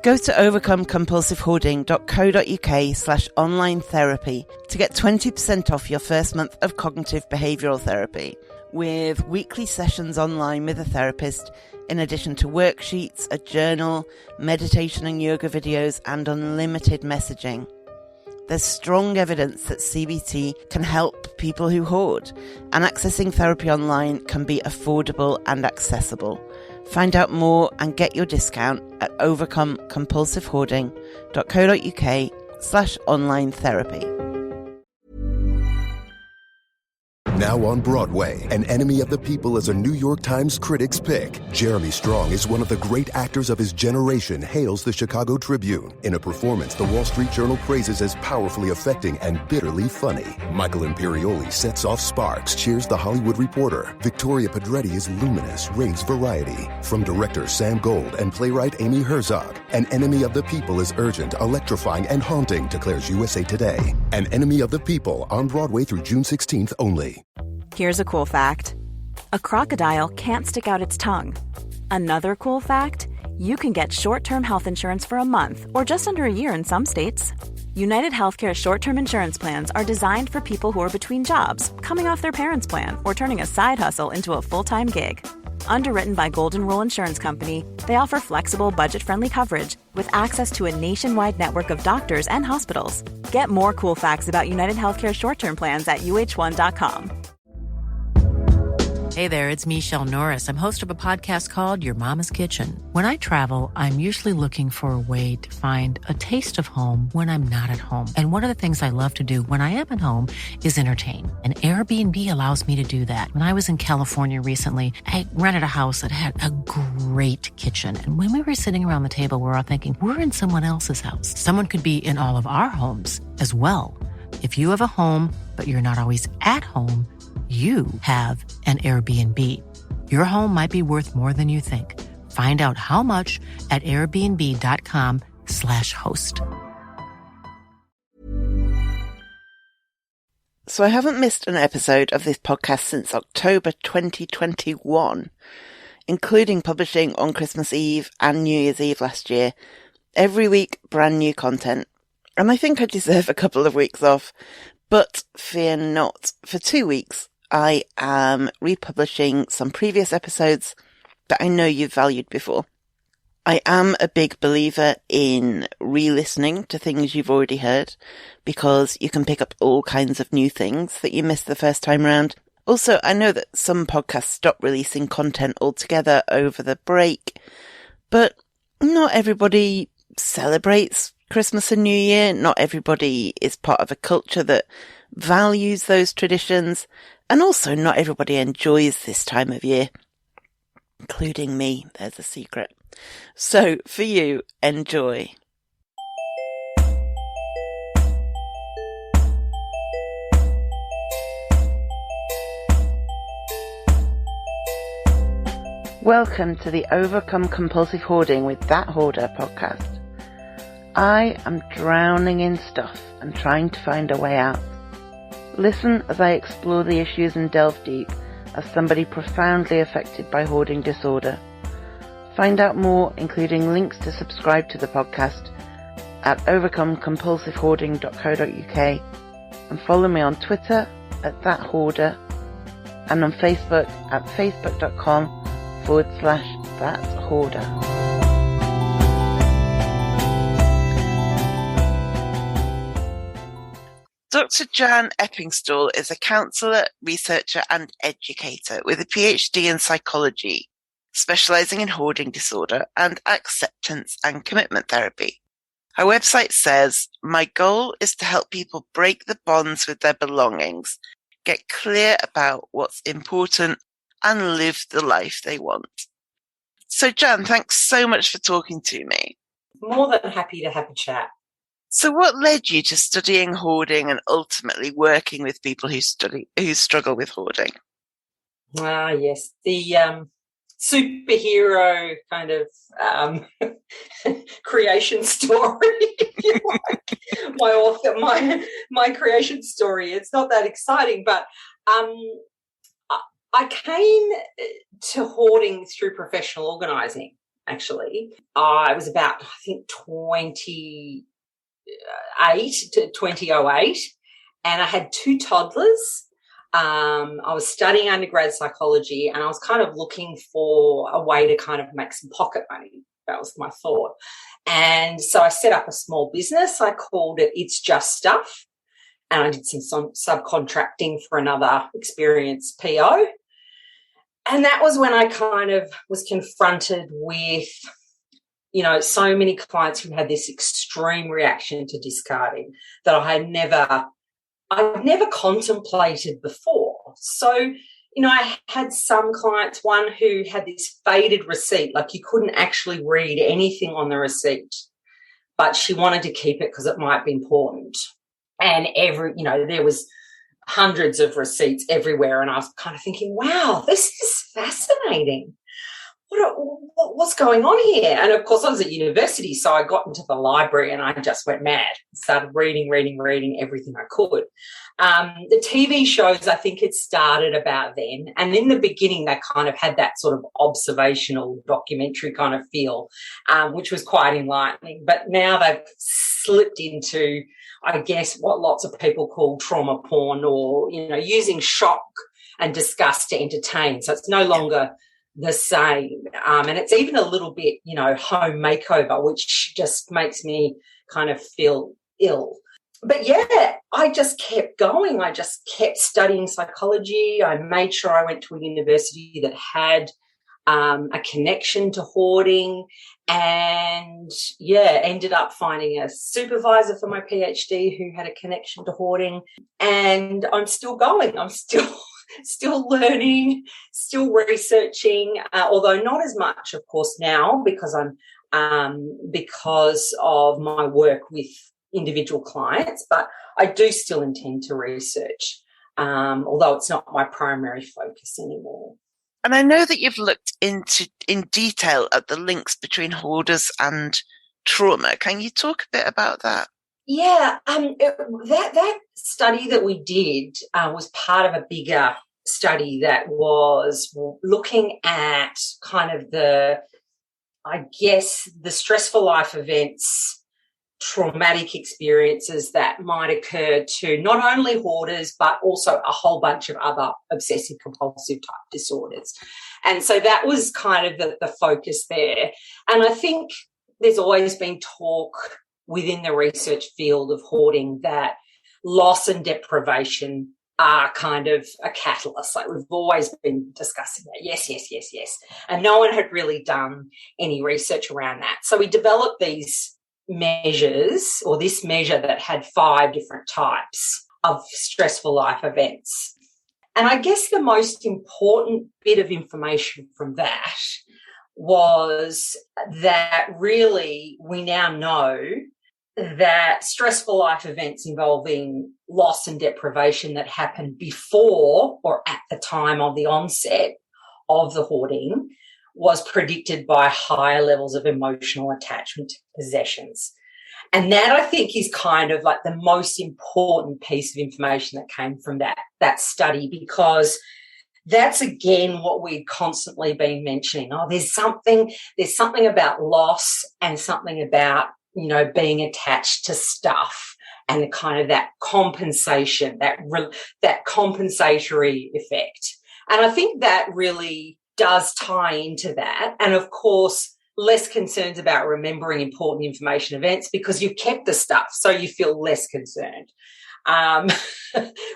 Go to overcomecompulsivehoarding.co.uk/online therapy to get 20% off your first month of cognitive behavioural therapy, with weekly sessions online with a therapist, in addition to worksheets, a journal, meditation and yoga videos, and unlimited messaging. There's strong evidence that CBT can help people who hoard, and accessing therapy online can be affordable and accessible. Find out more and get your discount at overcomecompulsivehoarding.co.uk/online therapy. Now on Broadway, An Enemy of the People is a New York Times Critics' Pick. Jeremy Strong is one of the great actors of his generation, hails the Chicago Tribune. In a performance the Wall Street Journal praises as powerfully affecting and bitterly funny. Michael Imperioli sets off sparks, cheers the Hollywood Reporter. Victoria Pedretti is luminous, raves variety. From director Sam Gold and playwright Amy Herzog, An Enemy of the People is urgent, electrifying, and haunting, declares USA Today. An Enemy of the People, on Broadway through June 16th only. Here's a cool fact. A crocodile can't stick out its tongue. Another cool fact, you can get short-term health insurance for a month or just under a year in some states. United Healthcare short-term insurance plans are designed for people who are between jobs, coming off their parents' plan, or turning a side hustle into a full-time gig. Underwritten by Golden Rule Insurance Company, they offer flexible, budget-friendly coverage with access to a nationwide network of doctors and hospitals. Get more cool facts about United Healthcare short-term plans at uh1.com. Hey there, it's Michelle Norris. I'm host of a podcast called Your Mama's Kitchen. When I travel, I'm usually looking for a way to find a taste of home when I'm not at home. And one of the things I love to do when I am at home is entertain. And Airbnb allows me to do that. When I was in California recently, I rented a house that had a great kitchen. And when we were sitting around the table, we were all thinking, we're in someone else's house. Someone could be in all of our homes as well. If you have a home, but you're not always at home, you have an Airbnb. Your home might be worth more than you think. Find out how much at airbnb.com/host. So I haven't missed an episode of this podcast since October 2021, including publishing on Christmas Eve and New Year's Eve last year. Every week, brand new content. And I think I deserve a couple of weeks off, but fear not. For 2 weeks, I am republishing some previous episodes that I know you've valued before. I am a big believer in re-listening to things you've already heard, because you can pick up all kinds of new things that you missed the first time round. Also, I know that some podcasts stop releasing content altogether over the break, but not everybody celebrates Christmas and New Year. Not everybody is part of a culture that values those traditions. And also, not everybody enjoys this time of year, including me. There's a secret. So, for you, enjoy. Welcome to the Overcome Compulsive Hoarding with That Hoarder podcast. I am drowning in stuff and trying to find a way out. Listen as I explore the issues and delve deep as somebody profoundly affected by hoarding disorder. Find out more, including links to subscribe to the podcast, at overcomecompulsivehoarding.co.uk, and follow me on Twitter at ThatHoarder and on Facebook at facebook.com/ThatHoarder. Dr. Jan Eppingstall is a counsellor, researcher and educator with a PhD in psychology, specialising in hoarding disorder and acceptance and commitment therapy. Her website says, "My goal is to help people break the bonds with their belongings, get clear about what's important and live the life they want." So Jan, thanks so much for talking to me. More than happy to have a chat. So what led you to studying hoarding and ultimately working with people who struggle with hoarding? Yes, the superhero kind of creation story, if you like. My creation story. It's not that exciting, but I came to hoarding through professional organising. actually. I was about, I think, 28 to 2008, and I had 2 toddlers. I was studying undergrad psychology, and I was kind of looking for a way to kind of make some pocket money. That was my thought. And so I set up a small business. I called it It's Just Stuff, and I did some subcontracting for another experienced PO. And that was when I kind of was confronted with, you know, so many clients who had this extreme reaction to discarding that I'd never contemplated before. So, you know, I had some clients, one who had this faded receipt, like you couldn't actually read anything on the receipt, but she wanted to keep it because it might be important. And there was hundreds of receipts everywhere, and I was kind of thinking, wow, this is fascinating. What's going on here? And, of course, I was at university, so I got into the library and I just went mad, started reading everything I could. The TV shows, I think it started about then. And in the beginning, they kind of had that sort of observational documentary kind of feel, which was quite enlightening. But now they've slipped into, I guess, what lots of people call trauma porn, or, you know, using shock and disgust to entertain. So it's no longer the same. And it's even a little bit, you know, home makeover, which just makes me kind of feel ill. But, yeah, I just kept going. I just kept studying psychology. I made sure I went to a university that had a connection to hoarding, and, yeah, ended up finding a supervisor for my PhD who had a connection to hoarding. And I'm still going. I'm still learning, still researching, although not as much, of course, now because of my work with individual clients, but I do still intend to research, although it's not my primary focus anymore. And I know that you've looked in detail at the links between hoarders and trauma. Can you talk a bit about that? Yeah, that study that we did was part of a bigger study that was looking at kind of the stressful life events, traumatic experiences that might occur to not only hoarders but also a whole bunch of other obsessive compulsive type disorders. And so that was kind of the focus there. And I think there's always been talk within the research field of hoarding that loss and deprivation are kind of a catalyst. Like we've always been discussing that. Yes. And no one had really done any research around that. So we developed these measures, or this measure that had 5 different types of stressful life events. And I guess the most important bit of information from that was that really we now know that stressful life events involving loss and deprivation that happen before or at the time of the onset of the hoarding was predicted by higher levels of emotional attachment to possessions. And that, I think, is kind of like the most important piece of information that came from that study, because that's, again, what we've constantly been mentioning. Oh, there's something about loss and something about, you know, being attached to stuff and the kind of that compensation, that compensatory effect. And I think that really does tie into that. And, of course, less concerns about remembering important information events because you've kept the stuff, so you feel less concerned,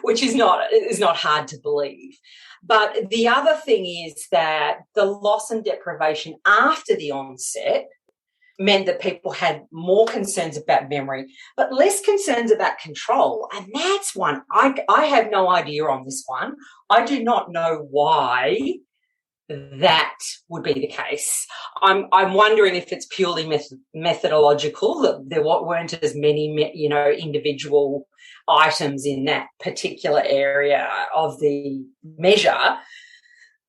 which is not hard to believe. But the other thing is that the loss and deprivation after the onset meant that people had more concerns about memory, but less concerns about control. And that's one. I have no idea on this one. I do not know why that would be the case. I'm wondering if it's purely methodological, that there weren't as many, you know, individual items in that particular area of the measure,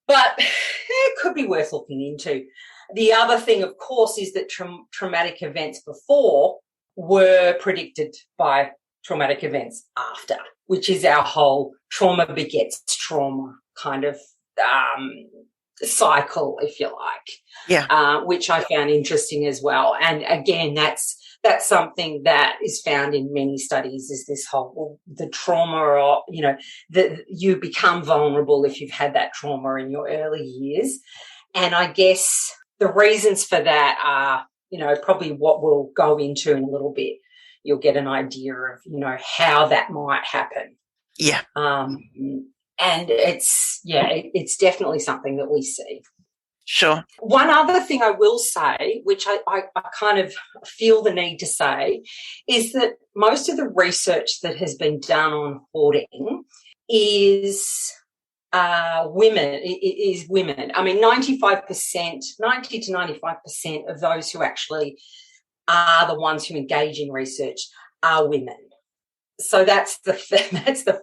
but it could be worth looking into. The other thing, of course, is that traumatic events before were predicted by traumatic events after, which is our whole trauma begets trauma kind of cycle, if you like, which I found interesting as well. And again, that's something that is found in many studies, is this whole, the trauma, or, that you become vulnerable if you've had that trauma in your early years. And I guess the reasons for that are, probably what we'll go into in a little bit. You'll get an idea of, how that might happen. Yeah. And it's definitely something that we see. Sure. One other thing I will say, which I kind of feel the need to say, is that most of the research that has been done on hoarding is women. Is women. I mean, 90 to 95% of those who actually are the ones who engage in research are women. So that's the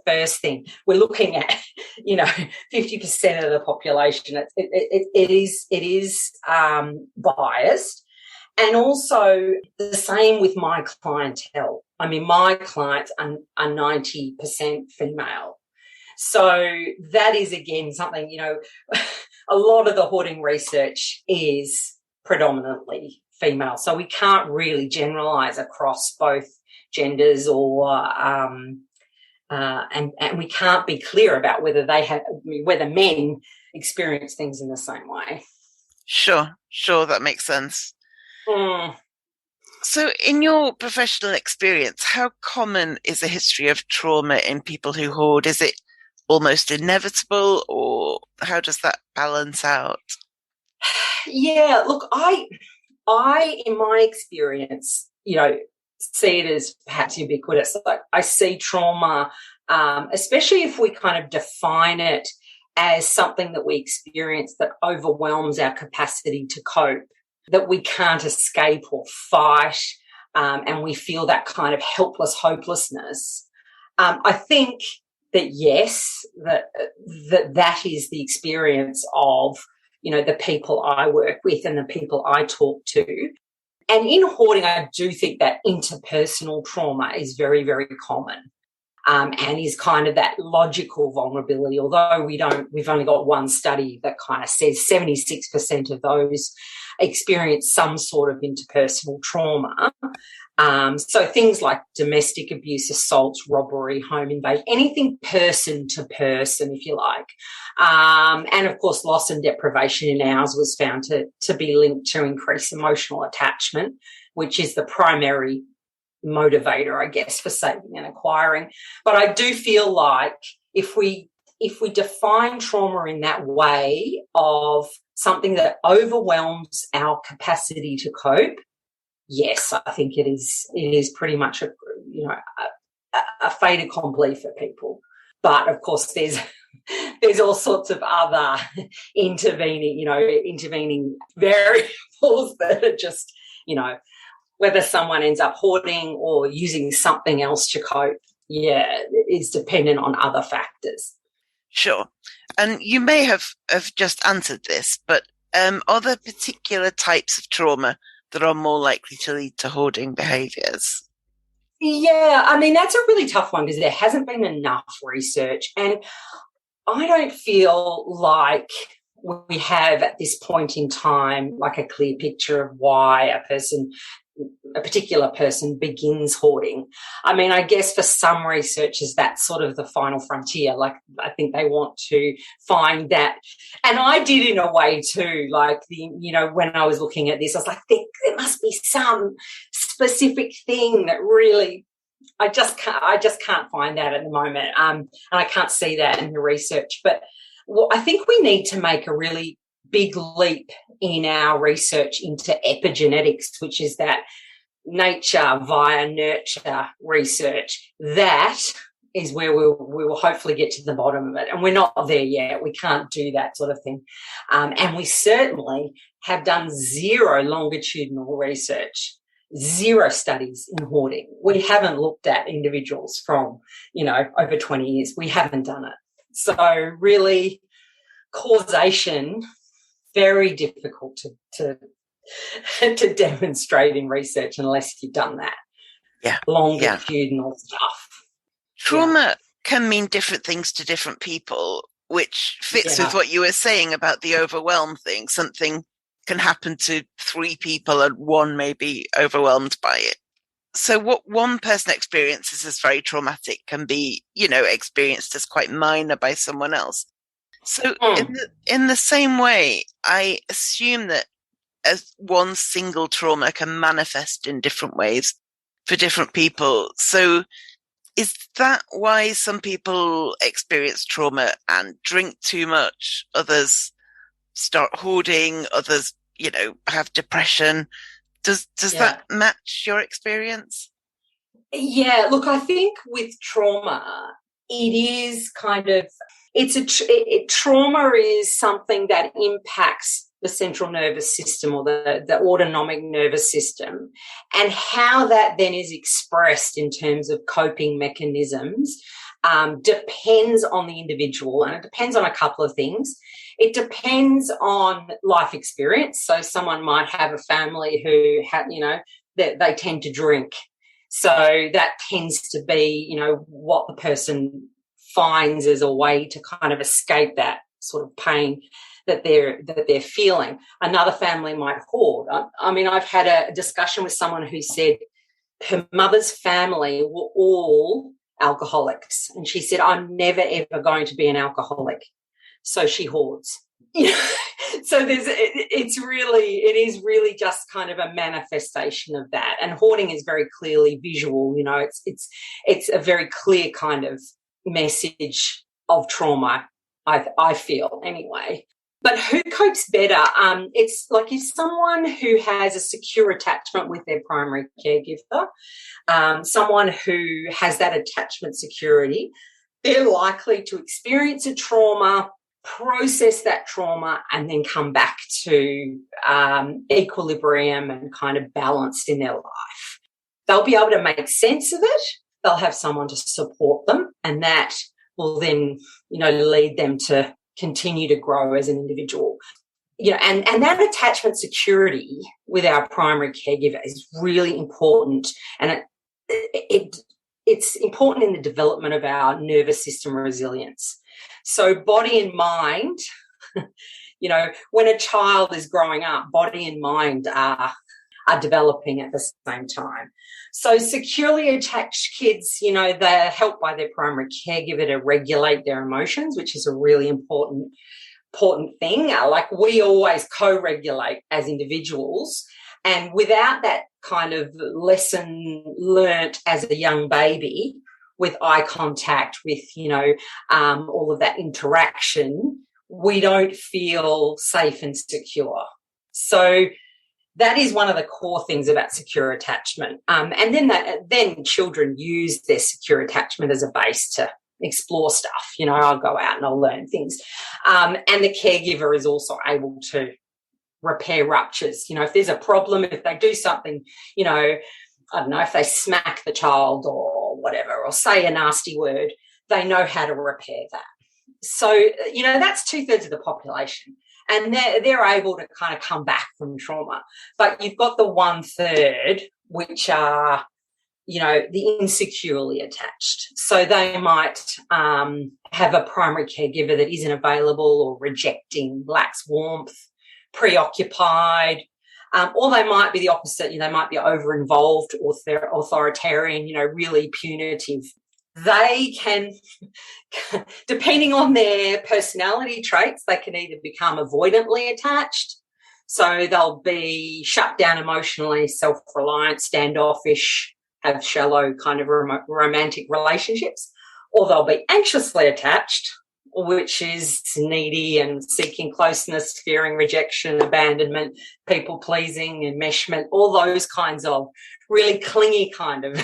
first thing. We're looking at, 50% of the population. It is biased, and also the same with my clientele. I mean, my clients are 90% female. So that is, again, something, a lot of the hoarding research is predominantly female. So we can't really generalise across both genders, or and we can't be clear about whether men experience things in the same way. Sure, that makes sense. So in your professional experience, how common is a history of trauma in people who hoard? Is it almost inevitable, or how does that balance out? Yeah, look, I in my experience, see it as perhaps ubiquitous. Like, I see trauma, especially if we kind of define it as something that we experience that overwhelms our capacity to cope, that we can't escape or fight, and we feel that kind of helpless hopelessness. I think that, yes, that is the experience of, the people I work with and the people I talk to. And in hoarding, I do think that interpersonal trauma is very, very common, and is kind of that logical vulnerability. Although we've only got one study that kind of says 76% of those experience some sort of interpersonal trauma. So things like domestic abuse, assault, robbery, home invasion, anything person to person, if you like. And of course, loss and deprivation in ours was found to be linked to increased emotional attachment, which is the primary motivator, I guess, for saving and acquiring. But I do feel like if we define trauma in that way of something that overwhelms our capacity to cope, yes, I think it is pretty much a fait accompli for people. But of course, there's all sorts of other intervening variables that are just, whether someone ends up hoarding or using something else to cope, is dependent on other factors. Sure. And you may have just answered this, but are there particular types of trauma that are more likely to lead to hoarding behaviours? Yeah, I mean, that's a really tough one because there hasn't been enough research, and I don't feel like we have at this point in time like a clear picture of why a particular person begins hoarding. I mean, I guess for some researchers that's sort of the final frontier. Like, I think they want to find that, and I did in a way too. Like, when I was looking at this, I was like, there must be some specific thing that really, I just can't find that at the moment, and I can't see that in the research. But I think we need to make a really big leap in our research into epigenetics, which is that nature via nurture research. That is where we will hopefully get to the bottom of it. And we're not there yet. We can't do that sort of thing. And we certainly have done zero longitudinal research, zero studies in hoarding. We haven't looked at individuals from, over 20 years. We haven't done it. So really, causation, very difficult to demonstrate in research unless you've done that. Yeah. Longitudinal stuff. Trauma can mean different things to different people. which fits with what you were saying about the overwhelm thing. Something can happen to 3 people and one may be overwhelmed by it. So what one person experiences as very traumatic can be, experienced as quite minor by someone else. So in the same way, I assume that as one single trauma can manifest in different ways for different people. So is that why some people experience trauma and drink too much? Others start hoarding, others, have depression. Does that match your experience? Yeah, look, I think with trauma, it is kind of, trauma is something that impacts the central nervous system or the autonomic nervous system, and how that then is expressed in terms of coping mechanisms depends on the individual, and it depends on a couple of things. It depends on life experience. So someone might have a family who that they tend to drink. So that tends to be, what the person finds as a way to kind of escape that sort of pain that they're feeling. Another family might hoard. I mean, I've had a discussion with someone who said her mother's family were all alcoholics, and she said, I'm never ever going to be an alcoholic, so she hoards. So it is really just kind of a manifestation of that. And hoarding is very clearly visual. It's a very clear kind of message of trauma, I feel anyway. But who copes better? It's like if someone who has a secure attachment with their primary caregiver, someone who has that attachment security, they're likely to experience a trauma, process that trauma, and then come back to equilibrium and kind of balance in their life. They'll be able to make sense of it. They'll have someone to support them, and that will then, lead them to continue to grow as an individual. And that attachment security with our primary caregiver is really important, and it's important in the development of our nervous system resilience. So body and mind, when a child is growing up, body and mind are developing at the same time. So securely attached kids, they're helped by their primary caregiver to regulate their emotions, which is a really important thing. Like we always co-regulate as individuals. And without that kind of lesson learnt as a young baby, with eye contact, with, all of that interaction, we don't feel safe and secure. So that is one of the core things about secure attachment. And then children use their secure attachment as a base to explore stuff. I'll go out and I'll learn things. And the caregiver is also able to repair ruptures. If there's a problem, if they do something, I don't know, if they smack the child or whatever, or say a nasty word, they know how to repair that. So, that's 2/3 of the population. And they're able to kind of come back from trauma. But you've got the 1/3, which are, the insecurely attached. So they might have a primary caregiver that isn't available, or rejecting, lacks warmth, preoccupied, or they might be the opposite. They might be over-involved, or authoritarian, really punitive. They can, depending on their personality traits, they can either become avoidantly attached, so they'll be shut down emotionally, self-reliant, standoffish, have shallow kind of romantic relationships, or they'll be anxiously attached, which is needy and seeking closeness, fearing rejection, abandonment, people-pleasing, enmeshment, all those kinds of really clingy kind of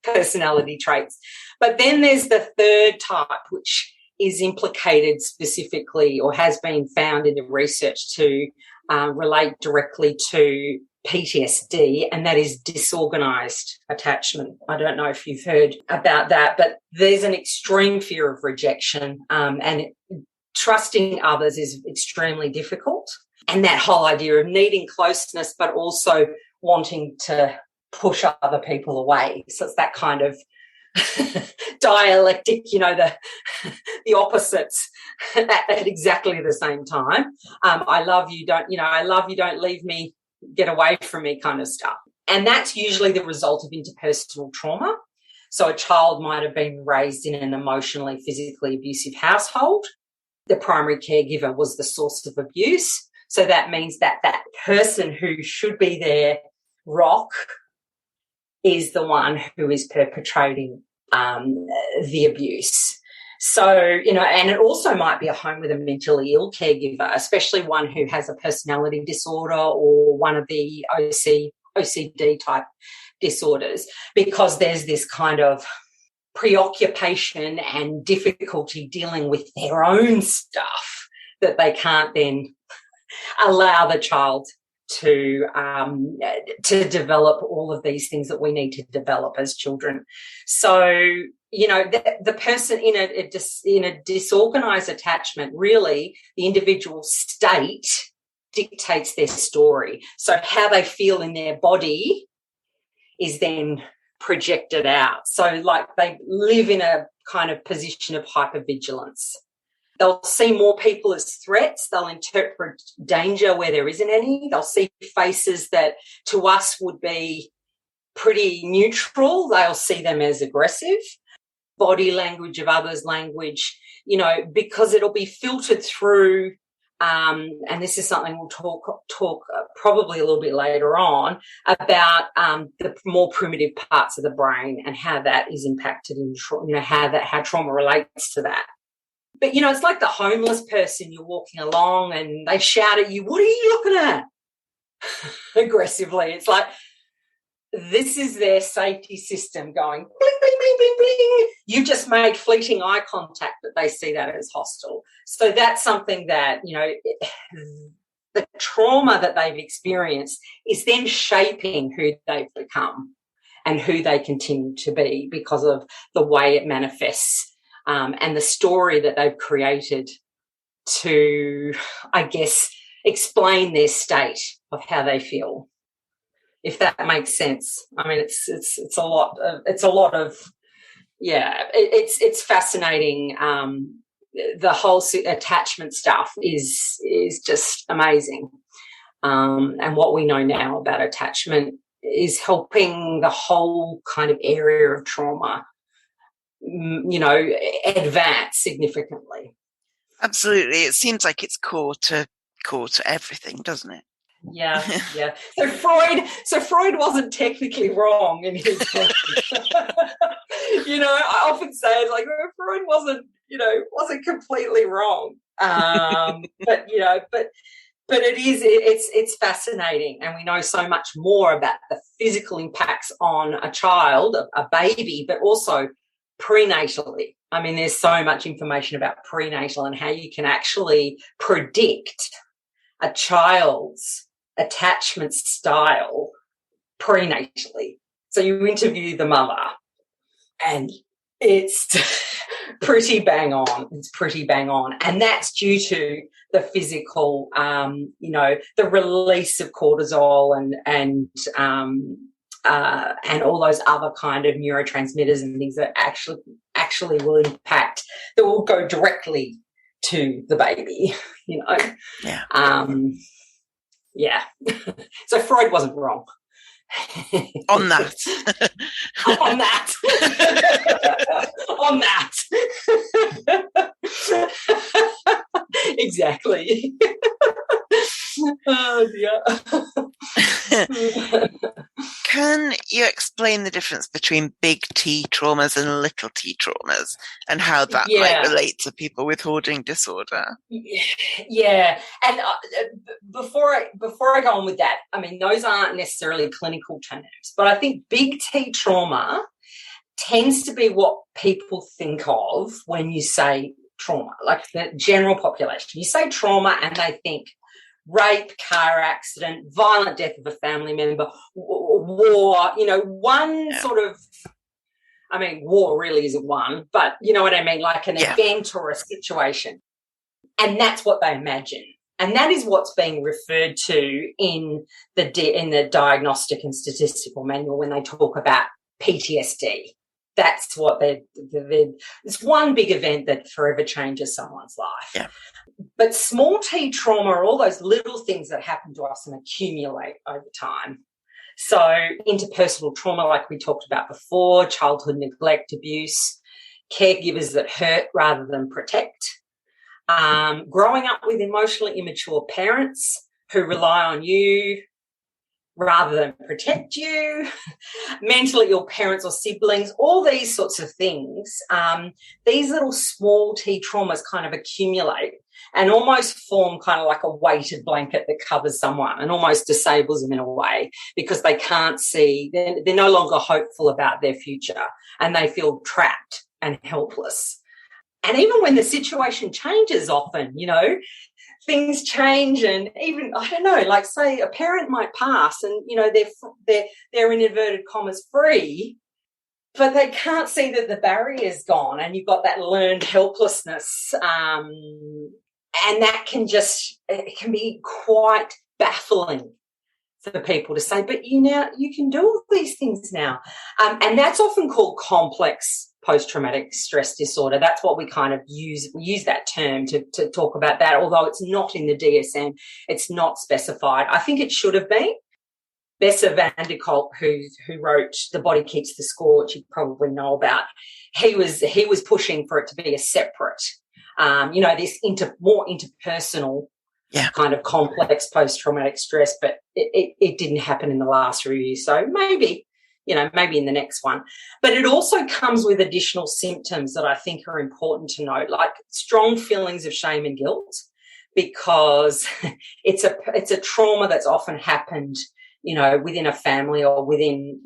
personality traits. But then there's the third type, which is implicated specifically, or has been found in the research to relate directly to PTSD, and that is disorganised attachment. I don't know if you've heard about that, but there's an extreme fear of rejection, and trusting others is extremely difficult. And that whole idea of needing closeness, but also wanting to push other people away. So it's that kind of dialectic, the opposites at exactly the same time. I love you, don't leave me, get away from me kind of stuff. And that's usually the result of interpersonal trauma. So a child might have been raised in an emotionally, physically abusive household. The primary caregiver was the source of abuse. So that means that that person who should be their rock is the one who is perpetrating the abuse. So, and it also might be a home with a mentally ill caregiver, especially one who has a personality disorder or one of the OCD type disorders, because there's this kind of preoccupation and difficulty dealing with their own stuff that they can't then allow the child to develop all of these things that we need to develop as children. So, the person in a disorganized attachment, really the individual state dictates their story. So how they feel in their body is then projected out. So like they live in a kind of position of hypervigilance. They'll see more people as threats. They'll interpret danger where there isn't any. They'll see faces that to us would be pretty neutral. They'll see them as aggressive. Body language of others' language, because it'll be filtered through, and this is something we'll talk probably a little bit later on about the more primitive parts of the brain and how that is impacted in, how trauma relates to that. But, it's like the homeless person, you're walking along and they shout at you, "What are you looking at?" aggressively. It's like, this is their safety system going bling, bling, bling, bling, bling. You've just made fleeting eye contact, but they see that as hostile. So that's something that, the trauma that they've experienced is then shaping who they've become and who they continue to be because of the way it manifests. And the story that they've created to, I guess, explain their state of how they feel, if that makes sense. I mean, it's a lot of it's fascinating. The whole attachment stuff is just amazing, and what we know now about attachment is helping the whole kind of area of trauma advance significantly. Absolutely. It seems like it's core to everything, doesn't it? Yeah. So Freud wasn't technically wrong in his book. I often say Freud wasn't completely wrong. But it's fascinating, and we know so much more about the physical impacts on a child, a baby, but also prenatally. I mean, there's so much information about prenatal and how you can actually predict a child's attachment style prenatally. So you interview the mother and it's pretty bang on. It's pretty bang on. And that's due to the physical, the release of cortisol and all those other kind of neurotransmitters and things that actually will impact, that will go directly to the baby, Yeah. So Freud wasn't wrong. On that. On that. On that. Exactly. Oh, dear. Can you explain the difference between big T traumas and little t traumas and how that might relate to people with hoarding disorder? Yeah. And before I go on with that, I mean, those aren't necessarily clinical terms, but I think big T trauma tends to be what people think of when you say trauma, like the general population. You say trauma and they think rape, car accident, violent death of a family member, war, sort of, I mean, war really isn't one, but you know what I mean, like an event or a situation. And that's what they imagine. And that is what's being referred to in the Diagnostic and Statistical Manual when they talk about PTSD. That's what it's one big event that forever changes someone's life. Yeah. But small T trauma are all those little things that happen to us and accumulate over time. So interpersonal trauma, like we talked about before, childhood neglect, abuse, caregivers that hurt rather than protect, growing up with emotionally immature parents who rely on you rather than protect you, mentally ill parents or siblings, all these sorts of things. These little small T traumas kind of accumulate and almost form kind of like a weighted blanket that covers someone and almost disables them in a way because they can't see, they're no longer hopeful about their future and they feel trapped and helpless. And even when the situation changes often, things change, and even, I don't know, like say a parent might pass and, they're in inverted commas free, but they can't see that the barrier's gone and you've got that learned helplessness. And that it can be quite baffling for people to say, but you can do all these things now. And that's often called complex post-traumatic stress disorder. That's what we kind of use. We use that term to talk about that, although it's not in the DSM. It's not specified. I think it should have been. Bessa van der Kolk, who wrote The Body Keeps the Score, which you probably know about, he was pushing for it to be a separate, this more interpersonal kind of complex post-traumatic stress, but it didn't happen in the last review. So maybe in the next one. But it also comes with additional symptoms that I think are important to note, like strong feelings of shame and guilt, because it's a trauma that's often happened, within a family or within,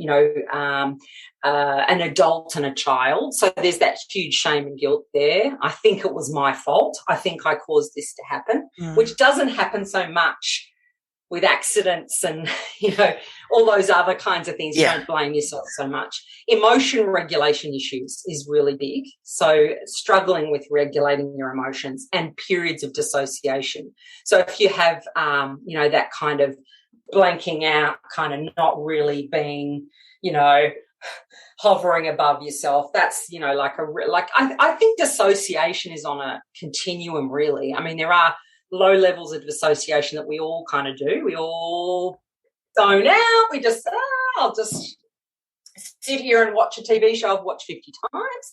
an adult and a child. So there's that huge shame and guilt there. I think it was my fault. I think I caused this to happen, which doesn't happen so much with accidents and, all those other kinds of things. You don't blame yourself so much. Emotion regulation issues is really big. So struggling with regulating your emotions and periods of dissociation. So if you have, that kind of blanking out, kind of not really being, hovering above yourself, that's, I think dissociation is on a continuum, really. I mean, there are low levels of dissociation that we all kind of do. We all zone out. We just, I'll just sit here and watch a TV show I've watched 50 times.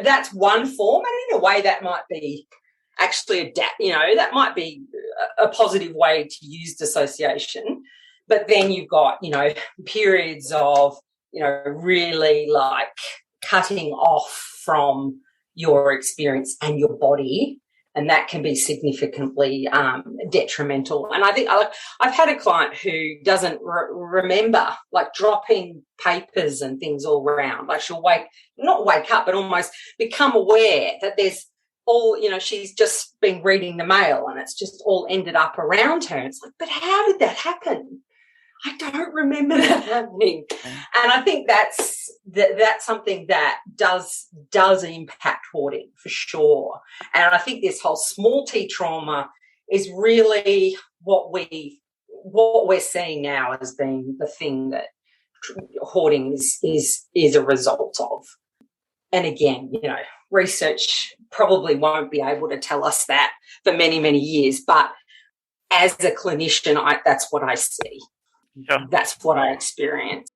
That's one form. And in a way that might be actually that might be a positive way to use dissociation. But then you've got, periods of, really like cutting off from your experience and your body. And that can be significantly detrimental. And I think I've had a client who doesn't remember, like dropping papers and things all around. Like she'll not wake up, but almost become aware that there's all, she's just been reading the mail and it's just all ended up around her. It's like, but how did that happen? I don't remember that happening. And I think that's something that does impact hoarding for sure. And I think this whole small T trauma is really what we're seeing now as being the thing that hoarding is a result of. And again, research probably won't be able to tell us that for many, many years. But as a clinician, that's what I see. Sure. That's what I experience.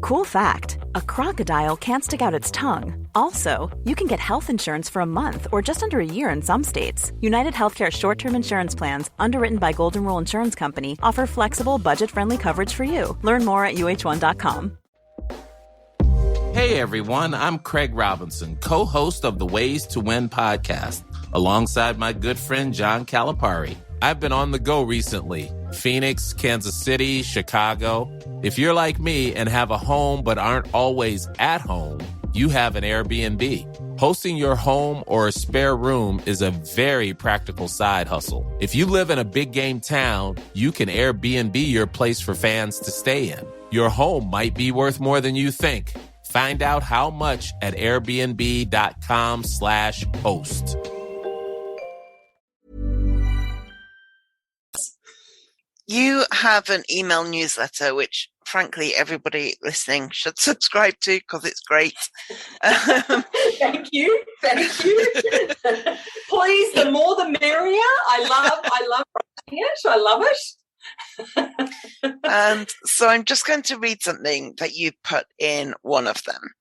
Cool fact, a crocodile can't stick out its tongue. Also, you can get health insurance for a month or just under a year in some states. United Healthcare short-term insurance plans, underwritten by Golden Rule Insurance Company, offer flexible, budget-friendly coverage for you. Learn more at uh1.com. Hey everyone, I'm Craig Robinson, co-host of the Ways to Win podcast, alongside my good friend John Calipari. I've been on the go recently. Phoenix, Kansas City, Chicago. If you're like me and have a home but aren't always at home, you have an Airbnb. Hosting your home or a spare room is a very practical side hustle. If you live in a big game town, you can Airbnb your place for fans to stay in. Your home might be worth more than you think. Find out how much at airbnb.com/host. You have an email newsletter which frankly, everybody listening should subscribe to because it's great. Thank you. Please, the more the merrier. I love writing it. I love it. And so I'm just going to read something that you put in one of them.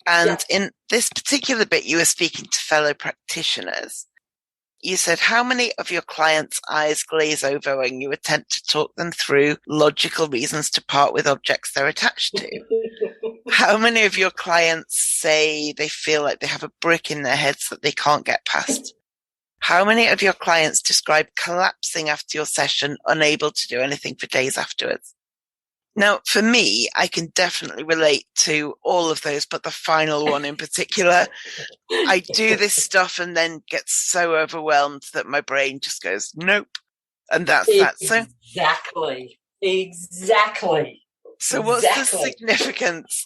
And in this particular bit, you were speaking to fellow practitioners. You said, how many of your clients' eyes glaze over when you attempt to talk them through logical reasons to part with objects they're attached to? How many of your clients say they feel like they have a brick in their heads that they can't get past? How many of your clients describe collapsing after your session, unable to do anything for days afterwards? Now, for me, I can definitely relate to all of those, but the final one in particular. I do this stuff and then get so overwhelmed that my brain just goes, nope. And that's that. So Exactly. So what's the significance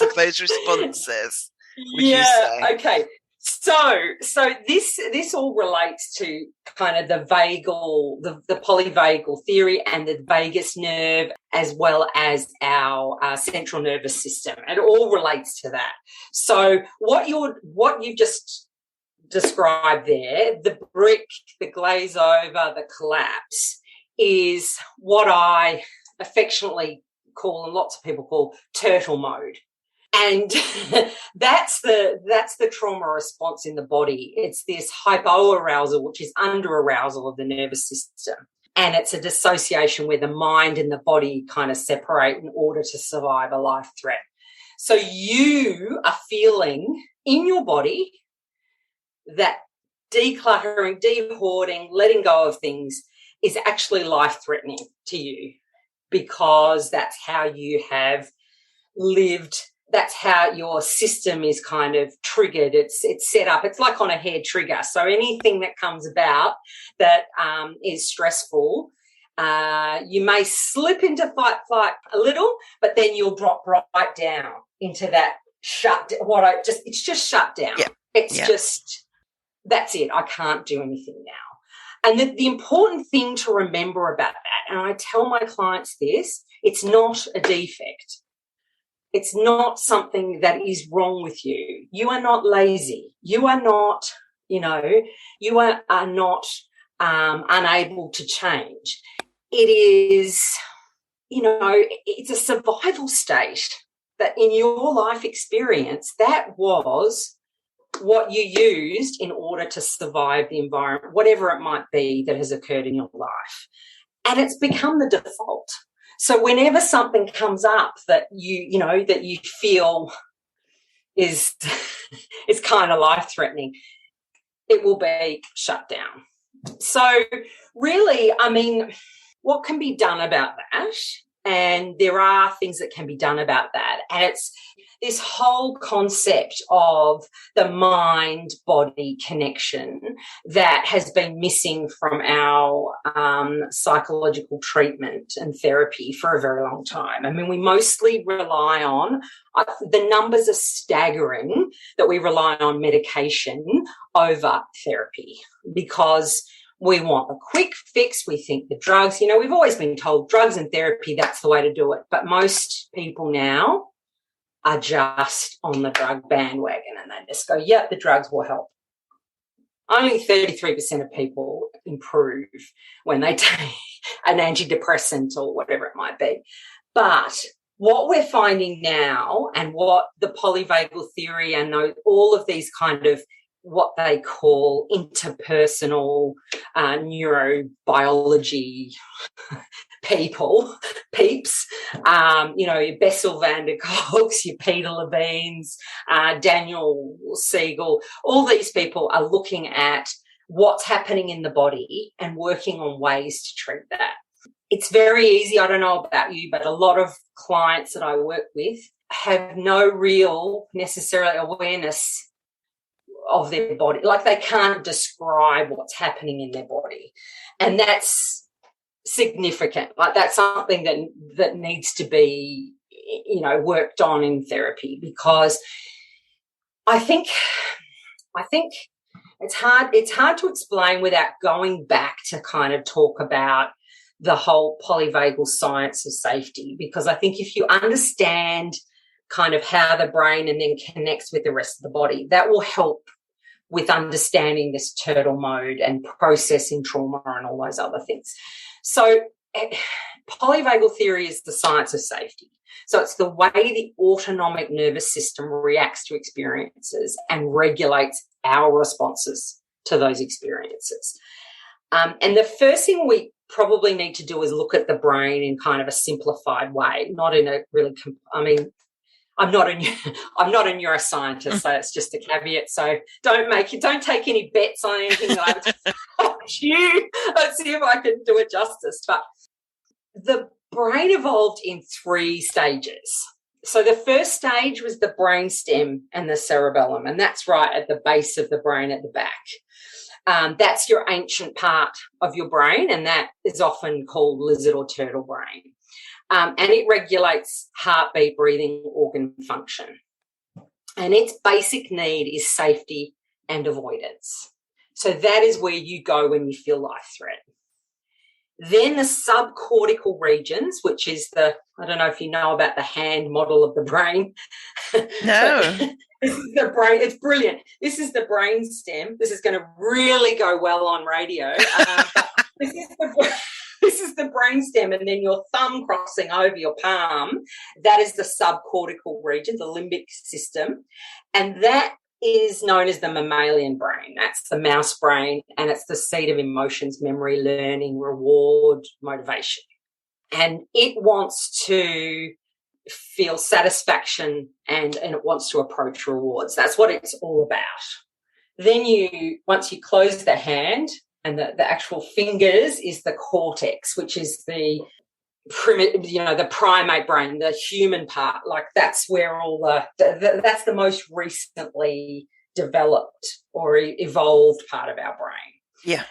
of those responses, would you say? Okay. So this all relates to kind of the polyvagal theory and the vagus nerve, as well as our central nervous system. It all relates to that. So what you've just described there, the brick, the glaze over, the collapse, is what I affectionately call, and lots of people call, turtle mode. And that's the trauma response in the body. It's this hypoarousal, which is under-arousal of the nervous system. And it's a dissociation where the mind and the body kind of separate in order to survive a life threat. So you are feeling in your body that decluttering, de-hoarding, letting go of things is actually life-threatening to you, because that's how you have lived. That's how your system is kind of triggered. It's set up. It's like on a hair trigger. So anything that comes about that is stressful, you may slip into fight flight a little, but then you'll drop right down into that it's just shut down. Yeah. It's just, that's it. I can't do anything now. And the important thing to remember about that, and I tell my clients this, it's not a defect. It's not something that is wrong with you. You are not lazy. You are not, you are not unable to change. It is, it's a survival state that in your life experience, that was what you used in order to survive the environment, whatever it might be that has occurred in your life. And it's become the default. So whenever something comes up that that you feel is kind of life-threatening, it will be shut down. So really, I mean, what can be done about that? And there are things that can be done about that. And it's this whole concept of the mind-body connection that has been missing from our psychological treatment and therapy for a very long time. I mean, we mostly rely on, the numbers are staggering, that we rely on medication over therapy, because we want a quick fix. We think the drugs, we've always been told drugs and therapy, that's the way to do it. But most people now are just on the drug bandwagon and they just go, yep, the drugs will help. Only 33% of people improve when they take an antidepressant or whatever it might be. But what we're finding now, and what the polyvagal theory and all of these kind of what they call interpersonal neurobiology peeps, your Bessel van der Kolks, your Peter Levines, Daniel Siegel, all these people are looking at what's happening in the body and working on ways to treat that. It's very easy. I don't know about you, but a lot of clients that I work with have no real necessarily awareness of their body. Like, they can't describe what's happening in their body. And that's significant. Like, that's something that needs to be, worked on in therapy, because I think it's hard to explain without going back to kind of talk about the whole polyvagal science of safety, because I think if you understand kind of how the brain and then connects with the rest of the body, that will help with understanding this turtle mode and processing trauma and all those other things. So polyvagal theory is the science of safety. So it's the way the autonomic nervous system reacts to experiences and regulates our responses to those experiences. And the first thing we probably need to do is look at the brain in kind of a simplified way, not in a really, I'm not a neuroscientist, so it's just a caveat. So don't take any bets on anything that I've told you. Let's see if I can do it justice. But the brain evolved in 3 stages. So the first stage was the brainstem and the cerebellum, and that's right at the base of the brain at the back. That's your ancient part of your brain, and that is often called lizard or turtle brain. And it regulates heartbeat, breathing, organ function. And its basic need is safety and avoidance. So that is where you go when you feel life threat. Then the subcortical regions, which is I don't know if you know about the hand model of the brain. No. This is the brain. It's brilliant. This is the brain stem. This is going to really go well on radio. This is the brain stem, and then your thumb crossing over your palm. That is the subcortical region, the limbic system. And that is known as the mammalian brain. That's the mouse brain, and it's the seat of emotions, memory, learning, reward, motivation. And it wants to feel satisfaction and it wants to approach rewards. That's what it's all about. Then once you close the hand and the actual fingers, is the cortex, which is the primate brain, the human part. Like that's where that's the most recently developed or evolved part of our brain. Yeah.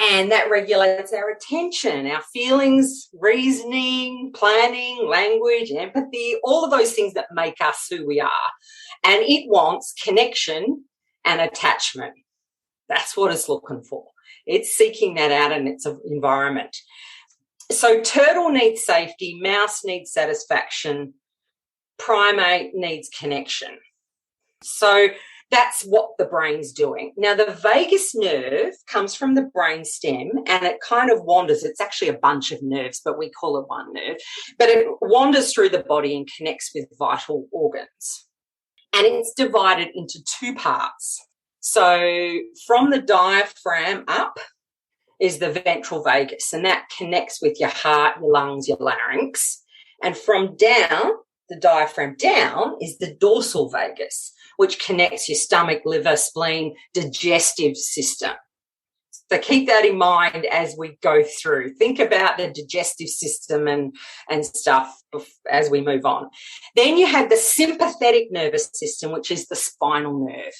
And that regulates our attention, our feelings, reasoning, planning, language, empathy, all of those things that make us who we are. And it wants connection and attachment. That's what it's looking for. It's seeking that out in its environment. So turtle needs safety, mouse needs satisfaction, primate needs connection. So that's what the brain's doing. Now, the vagus nerve comes from the brain stem and it kind of wanders. It's actually a bunch of nerves, but we call it one nerve. But it wanders through the body and connects with vital organs. And it's divided into 2 parts. So from the diaphragm up is the ventral vagus, and that connects with your heart, your lungs, your larynx. And from down, the diaphragm down, is the dorsal vagus, which connects your stomach, liver, spleen, digestive system. So keep that in mind as we go through. Think about the digestive system and stuff as we move on. Then you have the sympathetic nervous system, which is the spinal nerve.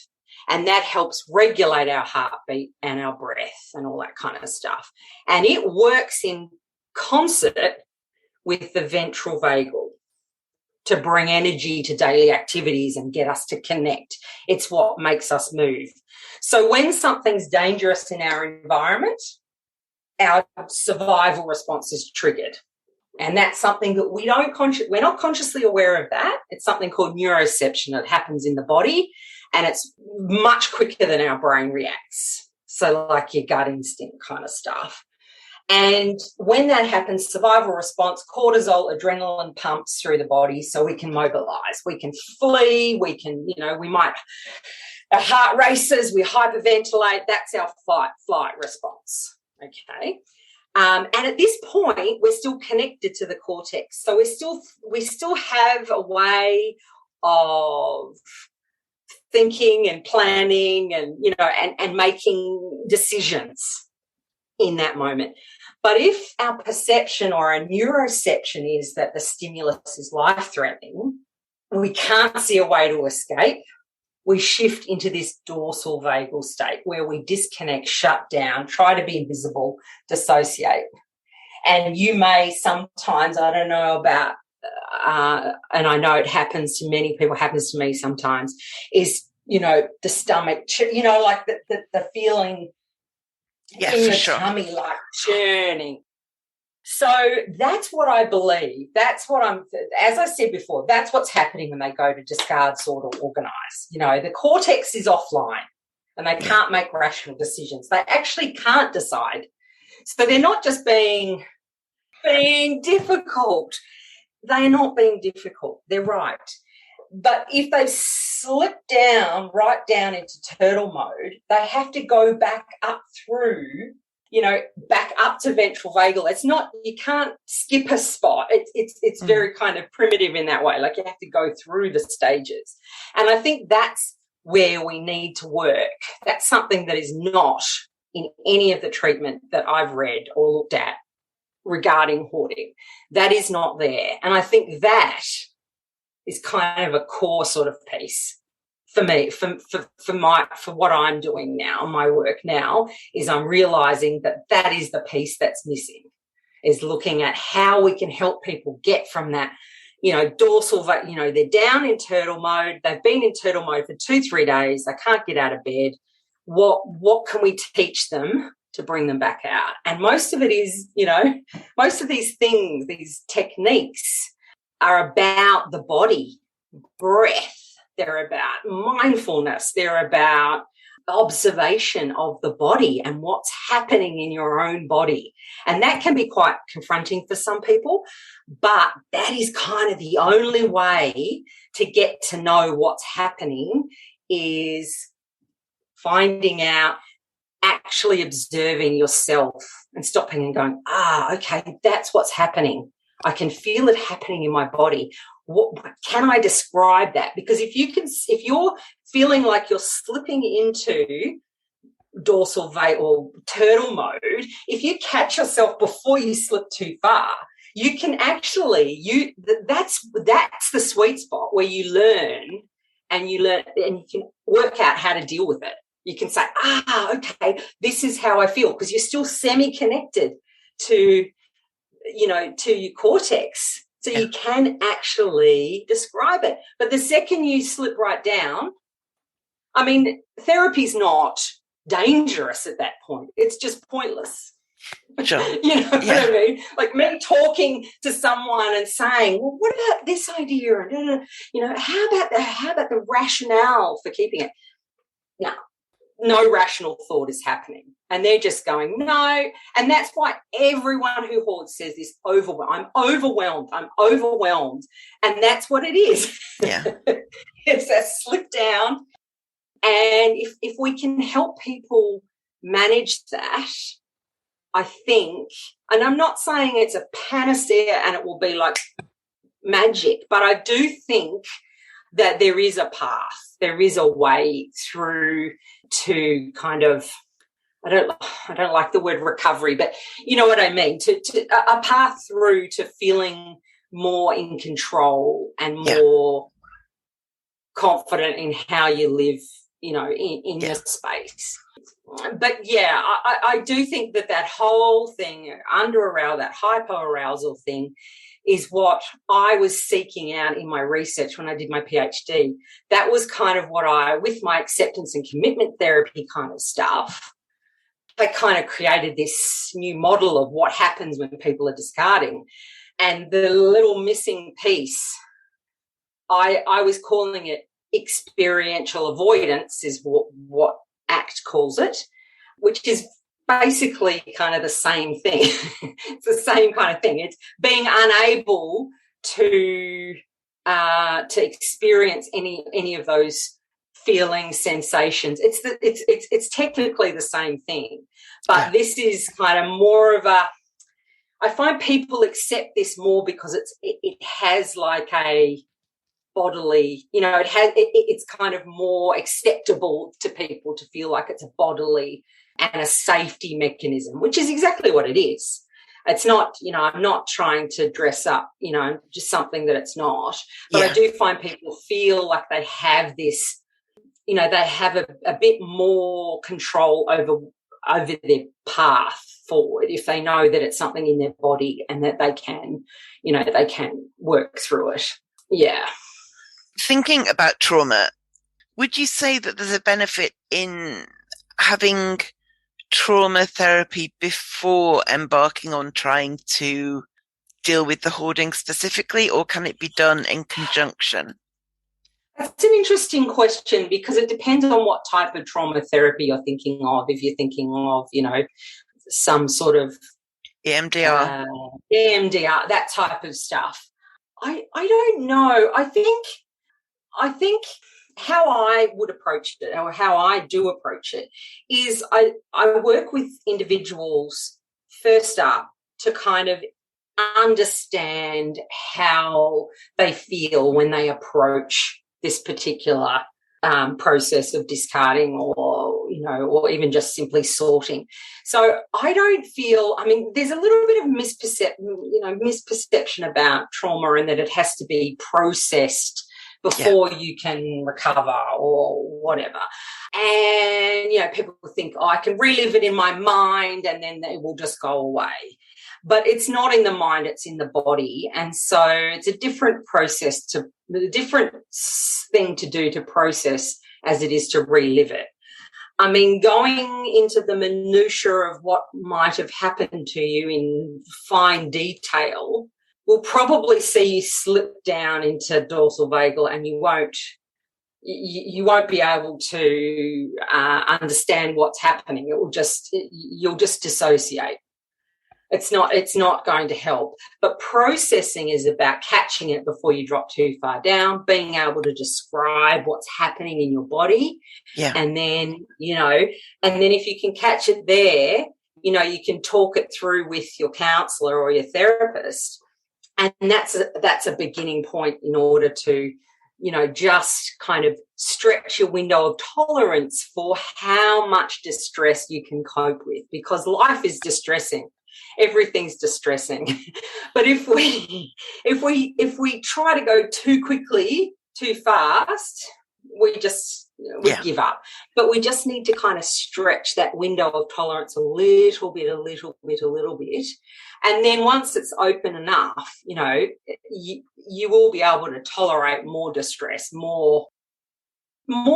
And that helps regulate our heartbeat and our breath and all that kind of stuff. And it works in concert with the ventral vagal to bring energy to daily activities and get us to connect. It's what makes us move. So when something's dangerous in our environment, our survival response is triggered. And that's something that we're not consciously aware of that. It's something called neuroception that happens in the body, and it's much quicker than our brain reacts. So like your gut instinct kind of stuff. And when that happens, survival response, cortisol, adrenaline pumps through the body so we can mobilize. We can flee, our heart races, we hyperventilate. That's our flight response, okay? And at this point, we're still connected to the cortex. So we still have a way of thinking and planning and making decisions in that moment. But if our perception or our neuroception is that the stimulus is life-threatening, we can't see a way to escape, we shift into this dorsal vagal state where we disconnect, shut down, try to be invisible, dissociate. And you may sometimes, I don't know about, and I know it happens to many people, happens to me sometimes, is, the stomach, like the feeling in your tummy, like churning. So that's what I believe. That's what as I said before, that's what's happening when they go to discard, sort, or organise. You know, the cortex is offline and they can't make rational decisions. They actually can't decide. So they're not just being difficult. They're not being difficult. They're right. But if they slip right down into turtle mode, they have to go back up through, you know, back up to ventral vagal. It's not, you can't skip a spot. It's very kind of primitive in that way. Like you have to go through the stages. And I think that's where we need to work. That's something that is not in any of the treatment that I've read or looked at regarding hoarding. That is not there. And I think that is kind of a core sort of piece for me, for what I'm doing now, my work now, is I'm realising that is the piece that's missing, is looking at how we can help people get from that, you know, dorsal, you know, they're down in turtle mode, they've been in turtle mode for 2-3 days, they can't get out of bed. What can we teach them to bring them back out? And most of it is, you know, most of these things, these techniques are about the body, breath, they're about mindfulness, they're about observation of the body and what's happening in your own body. And that can be quite confronting for some people, but that is kind of the only way to get to know what's happening, is finding out, actually observing yourself and stopping and going, okay, that's what's happening. I can feel it happening in my body. What can I describe that? Because if you're feeling like you're slipping into dorsal vagal or turtle mode, if you catch yourself before you slip too far, you can actually that's the sweet spot where you learn and you can work out how to deal with it. You can say, okay, this is how I feel, because you're still semi-connected to your cortex. So you can actually describe it. But the second you slip right down, I mean, therapy's not dangerous at that point. It's just pointless. Sure. You know what I mean? Like me talking to someone and saying, well, what about this idea? And, you know, how about the rationale for keeping it? No rational thought is happening. And they're just going, no. And that's why everyone who hoards says this, I'm overwhelmed. And that's what it is. Yeah. It's a slip down. And if we can help people manage that, I think, and I'm not saying it's a panacea and it will be like magic, but I do think that there is a path, there is a way through to kind of, I don't like the word recovery, but you know what I mean, to a path through to feeling more in control and more confident in how you live, you know, in your space. But I do think that whole thing, under-arousal, that hyper-arousal thing, is what I was seeking out in my research when I did my PhD. That was kind of what with my acceptance and commitment therapy kind of stuff, I kind of created this new model of what happens when people are discarding. And the little missing piece, I was calling it experiential avoidance, is what ACT calls it, which is basically kind of the same thing. It's the same kind of thing. It's being unable to experience any of those feelings, sensations. It's technically the same thing, but this is kind of more of a. I find people accept this more because it has like a bodily, you know, it's kind of more acceptable to people to feel like it's a bodily and a safety mechanism, which is exactly what it is. It's not, you know, I'm not trying to dress up, you know, just something that it's not. But I do find people feel like they have this, you know, they have a bit more control over their path forward if they know that it's something in their body and that they can, you know, they can work through it. Yeah. Thinking about trauma, would you say that there's a benefit in having trauma therapy before embarking on trying to deal with the hoarding specifically, or can it be done in conjunction? That's an interesting question because it depends on what type of trauma therapy you're thinking of. If you're thinking of, some sort of EMDR, that type of stuff. I don't know. I think how I would approach it, or how I do approach it, is I work with individuals first up to kind of understand how they feel when they approach this particular process of discarding or even just simply sorting. So I don't feel, there's a little bit of misperception about trauma, and that it has to be processed before you can recover or whatever. And, people think, I can relive it in my mind and then it will just go away. But it's not in the mind, it's in the body. And so it's a different different thing to do to process as it is to relive it. Going into the minutiae of what might have happened to you in fine detail will probably see you slip down into dorsal vagal, and you won't be able to understand what's happening. You'll just dissociate. It's not going to help. But processing is about catching it before you drop too far down, being able to describe what's happening in your body. Yeah. And then, if you can catch it there, you can talk it through with your counsellor or your therapist. And that's a beginning point in order to, just kind of stretch your window of tolerance for how much distress you can cope with, because life is distressing. Everything's distressing. But if we try to go too quickly, too fast, we give up. But we just need to kind of stretch that window of tolerance a little bit. And then once it's open enough, you will be able to tolerate more distress, more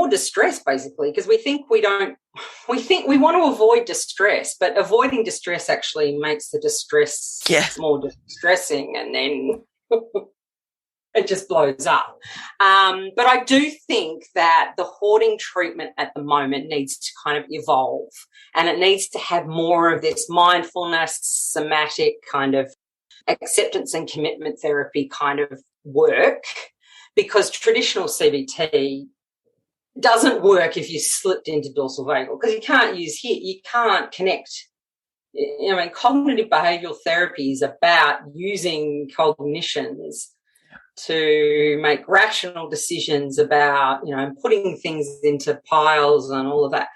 distress, basically, because we think we want to avoid distress, but avoiding distress actually makes the distress more distressing, and then it just blows up. But I do think that the hoarding treatment at the moment needs to kind of evolve, and it needs to have more of this mindfulness, somatic kind of acceptance and commitment therapy kind of work, because traditional CBT doesn't work if you slipped into dorsal vagal, because you can't use here, you can't connect. Cognitive behavioural therapy is about using cognitions to make rational decisions about, putting things into piles and all of that.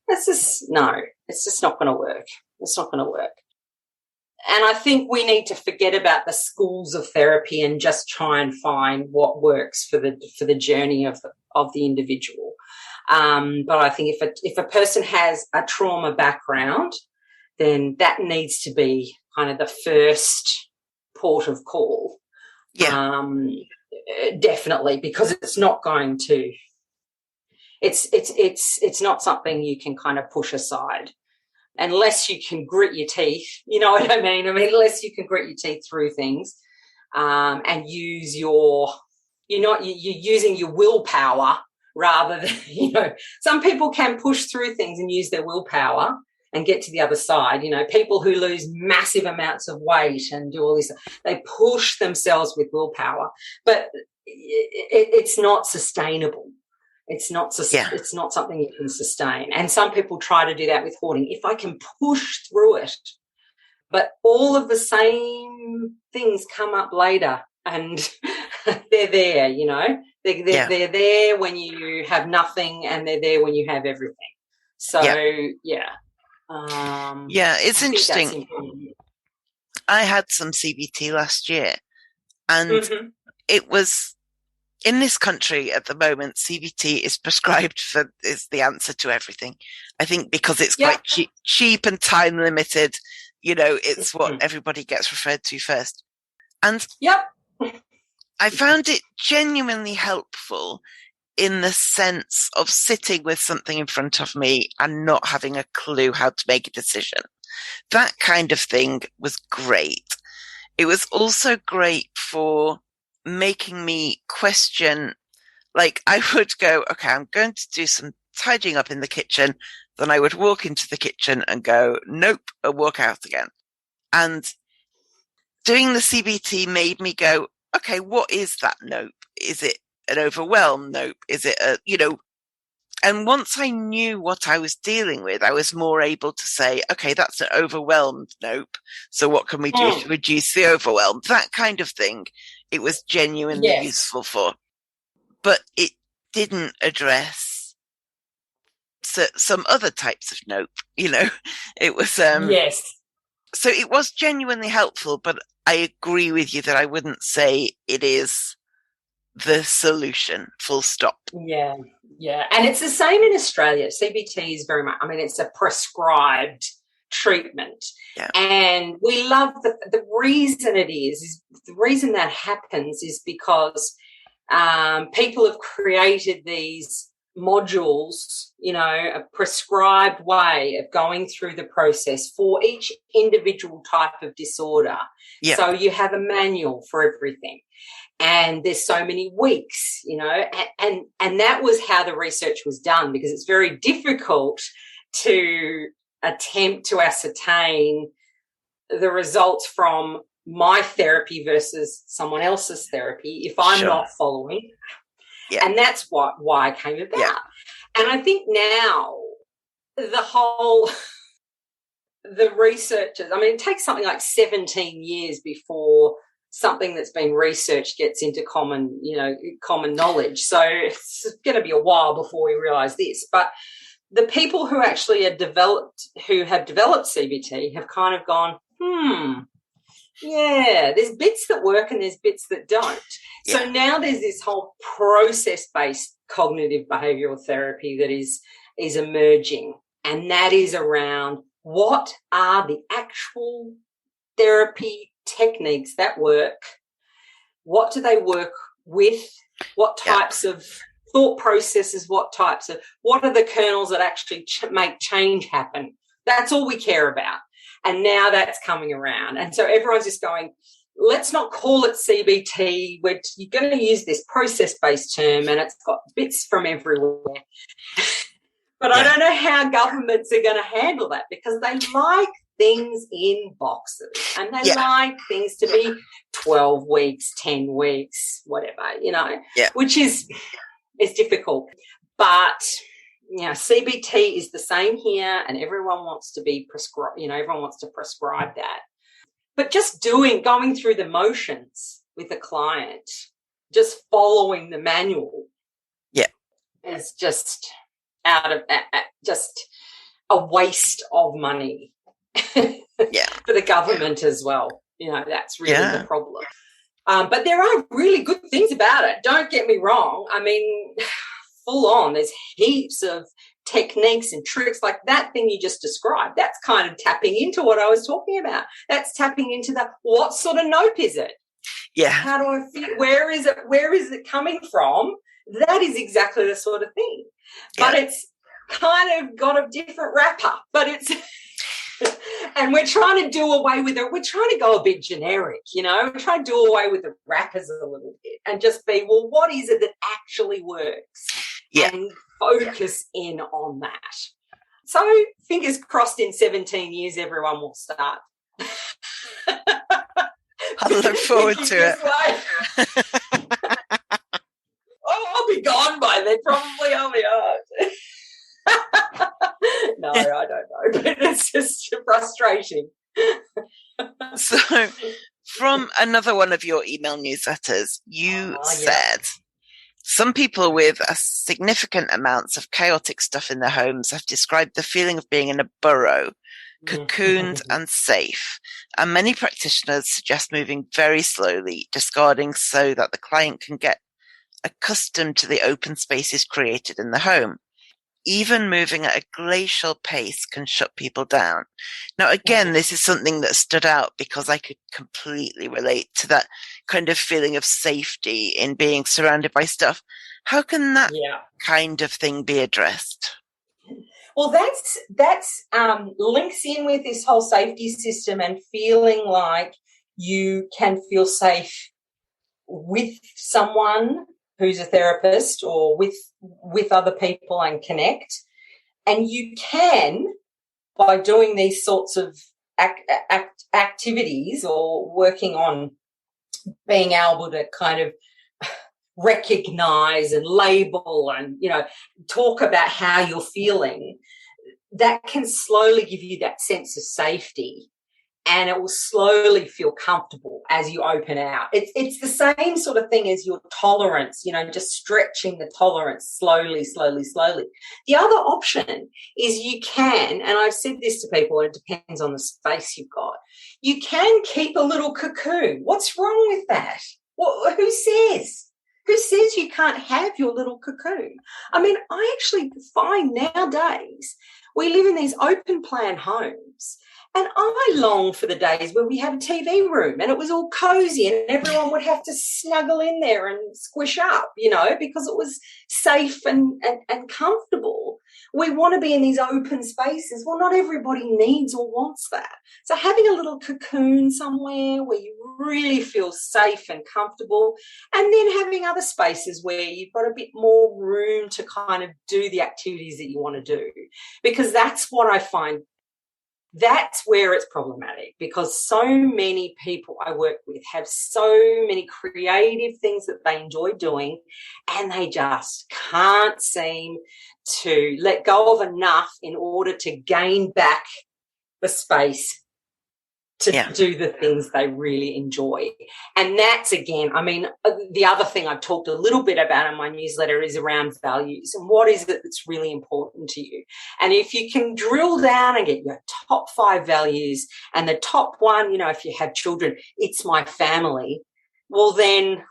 It's just not going to work. It's not going to work. And I think we need to forget about the schools of therapy and just try and find what works for the journey of the individual. But I think if a person has a trauma background, then that needs to be kind of the first port of call. Yeah. Definitely, because it's not going to. It's not something you can kind of push aside. Unless you can grit your teeth, you know what I mean? Unless you can grit your teeth through things, and use you're using your willpower rather than, some people can push through things and use their willpower and get to the other side. People who lose massive amounts of weight and do all this, they push themselves with willpower, but it's not sustainable. It's not something you can sustain. And some people try to do that with hoarding. If I can push through it, but all of the same things come up later, and they're there, They're there when you have nothing, and they're there when you have everything. So, it's interesting. I had some CBT last year, and it was, in this country at the moment, CBT is prescribed is the answer to everything. I think because it's quite cheap and time limited, it's what everybody gets referred to first. And I found it genuinely helpful in the sense of sitting with something in front of me and not having a clue how to make a decision. That kind of thing was great. It was also great for making me question, like I would go, okay, I'm going to do some tidying up in the kitchen. Then I would walk into the kitchen and go, nope, and walk out again. And doing the CBT made me go, okay, what is that nope? Is it an overwhelm nope? Is it and once I knew what I was dealing with, I was more able to say, okay, that's an overwhelmed nope. So what can we do to reduce the overwhelm? That kind of thing. It was genuinely useful for, but it didn't address some other types of nope, it was, so it was genuinely helpful, but I agree with you that I wouldn't say it is the solution, full stop. Yeah. And it's the same in Australia. CBT is very much, it's a prescribed treatment. Yeah. And we love the reason it is the reason that happens is because people have created these modules, a prescribed way of going through the process for each individual type of disorder. Yeah. So you have a manual for everything. And there's so many weeks, and that was how the research was done, because it's very difficult to attempt to ascertain the results from my therapy versus someone else's therapy if I'm not following. Yeah. And that's why I came about. Yeah. And I think now the researchers, it takes something like 17 years before something that's been researched gets into common knowledge. So it's going to be a while before we realise this. But the people who actually have developed CBT have kind of gone, yeah, there's bits that work and there's bits that don't. Yeah. So now there's this whole process-based cognitive behavioural therapy that is emerging, and that is around what are the actual therapy techniques that work, what do they work with, what types of thought processes, what are the kernels that actually make change happen. That's all we care about. And now that's coming around. And so everyone's just going, let's not call it CBT. You're going to use this process-based term and it's got bits from everywhere. But I don't know how governments are going to handle that, because they like things in boxes and they like things to be 12 weeks, 10 weeks, whatever, which is difficult. But CBT is the same here, and everyone wants to be prescribed, everyone wants to prescribe that. But just going through the motions with a client, just following the manual is just just a waste of money for the government as well. That's really the problem. But there are really good things about it. Don't get me wrong. Full on, there's heaps of techniques and tricks like that thing you just described. That's kind of tapping into what I was talking about. That's tapping into what sort of nope is it? Yeah. How do I feel? Where is it coming from? That is exactly the sort of thing. But it's kind of got a different wrapper. But it's and we're trying to do away with it. We're trying to go a bit generic, We're trying to do away with the wrappers a little bit and just be, well, what is it that actually works? Yeah. And focus in on that. So fingers crossed in 17 years everyone will start. I look forward to it. I'll be gone by then. Probably I'll be No, I don't know. But it's just frustrating. So from another one of your email newsletters, you said, some people with a significant amounts of chaotic stuff in their homes have described the feeling of being in a burrow, cocooned and safe. And many practitioners suggest moving very slowly, discarding so that the client can get accustomed to the open spaces created in the home. Even moving at a glacial pace can shut people down. Now, again, this is something that stood out because I could completely relate to that kind of feeling of safety in being surrounded by stuff. How can that Yeah. kind of thing be addressed? Well, that's links in with this whole safety system and feeling like you can feel safe with someone who's a therapist or with other people and connect. And you can, by doing these sorts of activities or working on being able to kind of recognize and label and, talk about how you're feeling, that can slowly give you that sense of safety, and it will slowly feel comfortable as you open out. It's the same sort of thing as your tolerance, just stretching the tolerance slowly, slowly, slowly. The other option is you can, and I've said this to people, it depends on the space you've got, you can keep a little cocoon. What's wrong with that? Who says? Who says you can't have your little cocoon? I mean, I actually find nowadays we live in these open plan homes, and I long for the days where we had a TV room and it was all cozy and everyone would have to snuggle in there and squish up, because it was safe and comfortable. We want to be in these open spaces. Well, not everybody needs or wants that. So having a little cocoon somewhere where you really feel safe and comfortable, and then having other spaces where you've got a bit more room to kind of do the activities that you want to do, because that's what I find. That's where it's problematic, because so many people I work with have so many creative things that they enjoy doing, and they just can't seem to let go of enough in order to gain back the space to do the things they really enjoy. And that's, again, I mean, the other thing I've talked a little bit about in my newsletter is around values and what is it that's really important to you. And if you can drill down and get your top 5 values, and the top one, if you have children, it's my family, well, then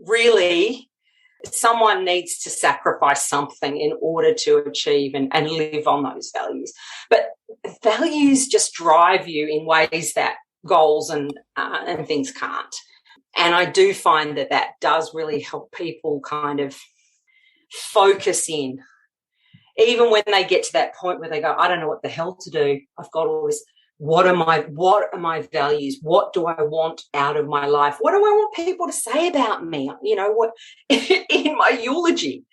really someone needs to sacrifice something in order to achieve and live on those values. But values just drive you in ways that goals and things can't. And I do find that does really help people kind of focus in, even when they get to that point where they go, I don't know what the hell to do. I've got all this. What are my values? What do I want out of my life? What do I want people to say about me? What in my eulogy?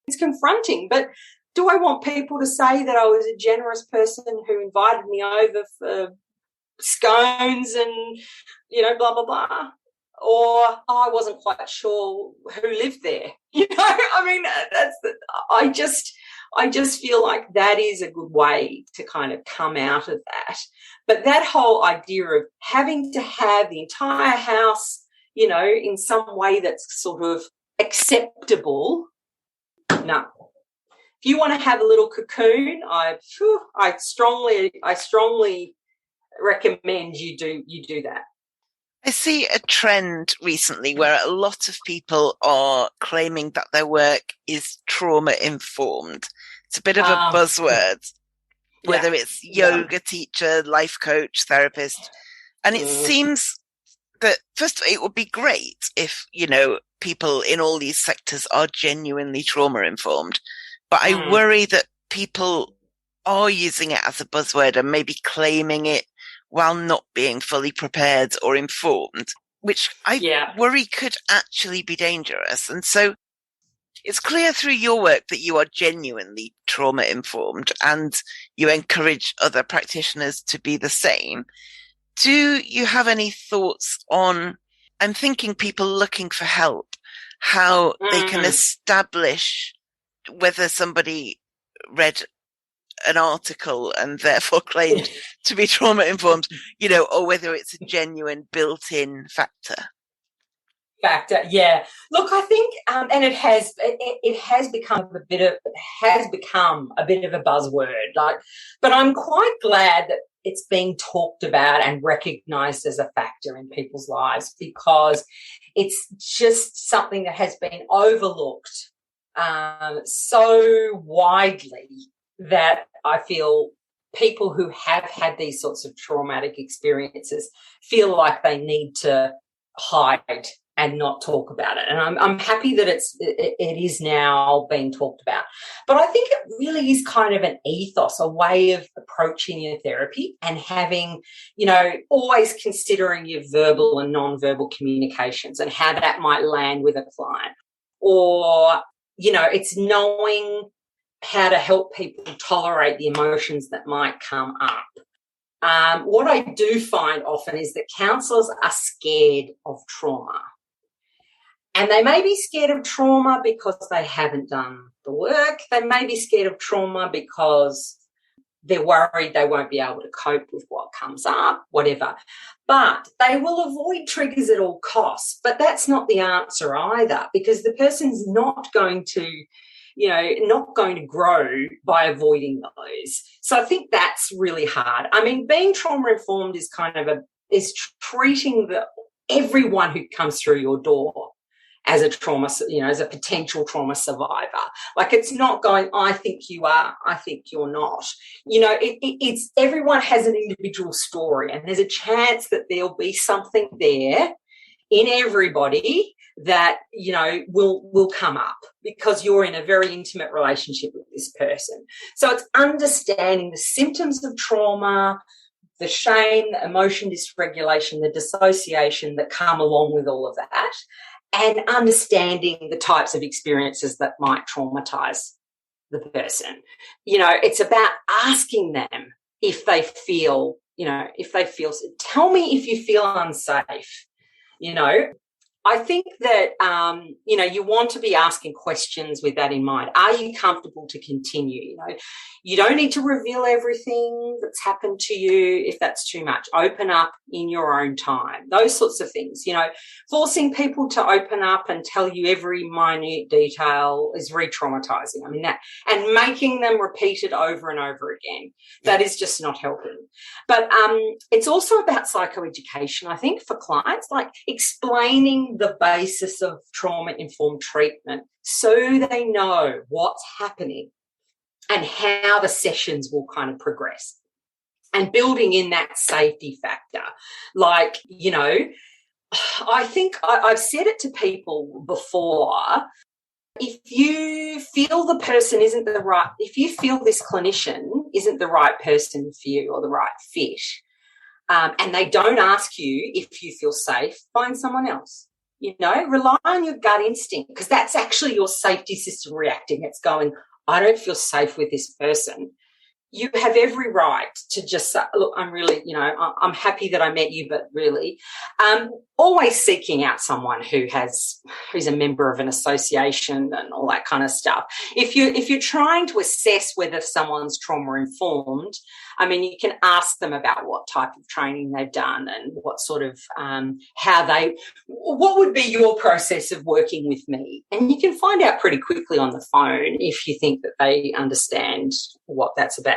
It's confronting, but do I want people to say that I was a generous person who invited me over for scones and, blah, blah, blah? Or I wasn't quite sure who lived there. I mean, I just feel like that is a good way to kind of come out of that. But that whole idea of having to have the entire house, in some way that's sort of acceptable, no. If you want to have a little cocoon, I strongly recommend you do that. I see a trend recently where a lot of people are claiming that their work is trauma-informed. It's a bit of a buzzword, whether it's yoga teacher, life coach, therapist. And it seems that, first of all, it would be great if, people in all these sectors are genuinely trauma-informed. But I worry that people are using it as a buzzword and maybe claiming it while not being fully prepared or informed, which I worry could actually be dangerous. And so it's clear through your work that you are genuinely trauma-informed and you encourage other practitioners to be the same. Do you have any thoughts on, I'm thinking people looking for help, how they can establish whether somebody read an article and therefore claimed to be trauma-informed, or whether it's a genuine built-in factor? Yeah. Look, I think, and it has become a bit of a buzzword. But I'm quite glad that it's being talked about and recognised as a factor in people's lives, because it's just something that has been overlooked so widely that I feel people who have had these sorts of traumatic experiences feel like they need to hide and not talk about it. And I'm happy that it is now being talked about. But I think it really is kind of an ethos, a way of approaching your therapy and having, always considering your verbal and non-verbal communications and how that might land with a client. Or, it's knowing how to help people tolerate the emotions that might come up. What I do find often is that counsellors are scared of trauma. And they may be scared of trauma because they haven't done the work. They may be scared of trauma because they're worried they won't be able to cope with what comes up, whatever. But they will avoid triggers at all costs. But that's not the answer either, because the person's not going to grow by avoiding those. So I think that's really hard. I mean, being trauma-informed is is treating everyone who comes through your door as a trauma, as a potential trauma survivor. Like, it's not going, I think you are, I think you're not. It's everyone has an individual story, and there's a chance that there'll be something there in everybody that, will come up because you're in a very intimate relationship with this person. So it's understanding the symptoms of trauma, the shame, the emotion dysregulation, the dissociation that come along with all of that, and understanding the types of experiences that might traumatize the person. It's about asking them if they feel, tell me if you feel unsafe. I think that, you want to be asking questions with that in mind. Are you comfortable to continue? You don't need to reveal everything that's happened to you if that's too much. Open up in your own time, those sorts of things. Forcing people to open up and tell you every minute detail is re-traumatizing. I mean, and making them repeat it over and over again, that is just not helping. But it's also about psychoeducation, I think, for clients, like explaining the basis of trauma-informed treatment so they know what's happening and how the sessions will kind of progress, and building in that safety factor. Like, I think I've said it to people before, if you feel the person if you feel this clinician isn't the right person for you or the right fit, and they don't ask you if you feel safe, find someone else. Rely on your gut instinct, because that's actually your safety system reacting. It's going, I don't feel safe with this person. You have every right to just say, look, I'm really, I'm happy that I met you, but really, always seeking out someone who's a member of an association and all that kind of stuff. If you're trying to assess whether someone's trauma informed, I mean, you can ask them about what type of training they've done and what sort of, what would be your process of working with me? And you can find out pretty quickly on the phone if you think that they understand what that's about.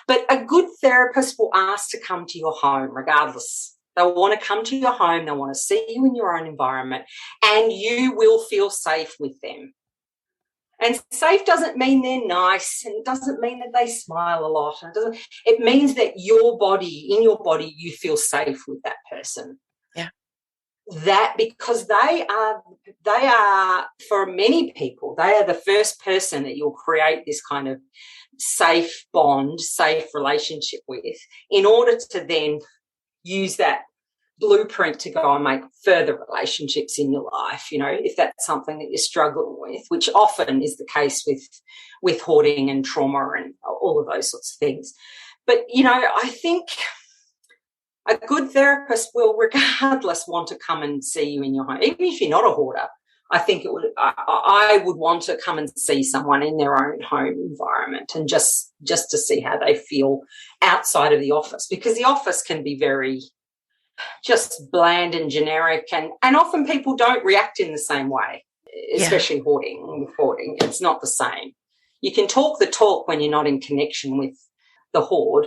But a good therapist will ask to come to your home regardless. They'll want to come to your home. They'll want to see you in your own environment, and you will feel safe with them. And safe doesn't mean they're nice, and it doesn't mean that they smile a lot. And it means that in your body, you feel safe with that person. Yeah. That, because they are, for many people, they are the first person that you'll create this kind of safe bond, safe relationship with, in order to then use that blueprint to go and make further relationships in your life, if that's something that you're struggling with, which often is the case with hoarding and trauma and all of those sorts of things. But, I think a good therapist will regardless want to come and see you in your home. Even if you're not a hoarder, I think I would want to come and see someone in their own home environment, and just to see how they feel outside of the office, because the office can be very just bland and generic, and often people don't react in the same way, especially hoarding. It's not the same. You can talk the talk when you're not in connection with the hoard.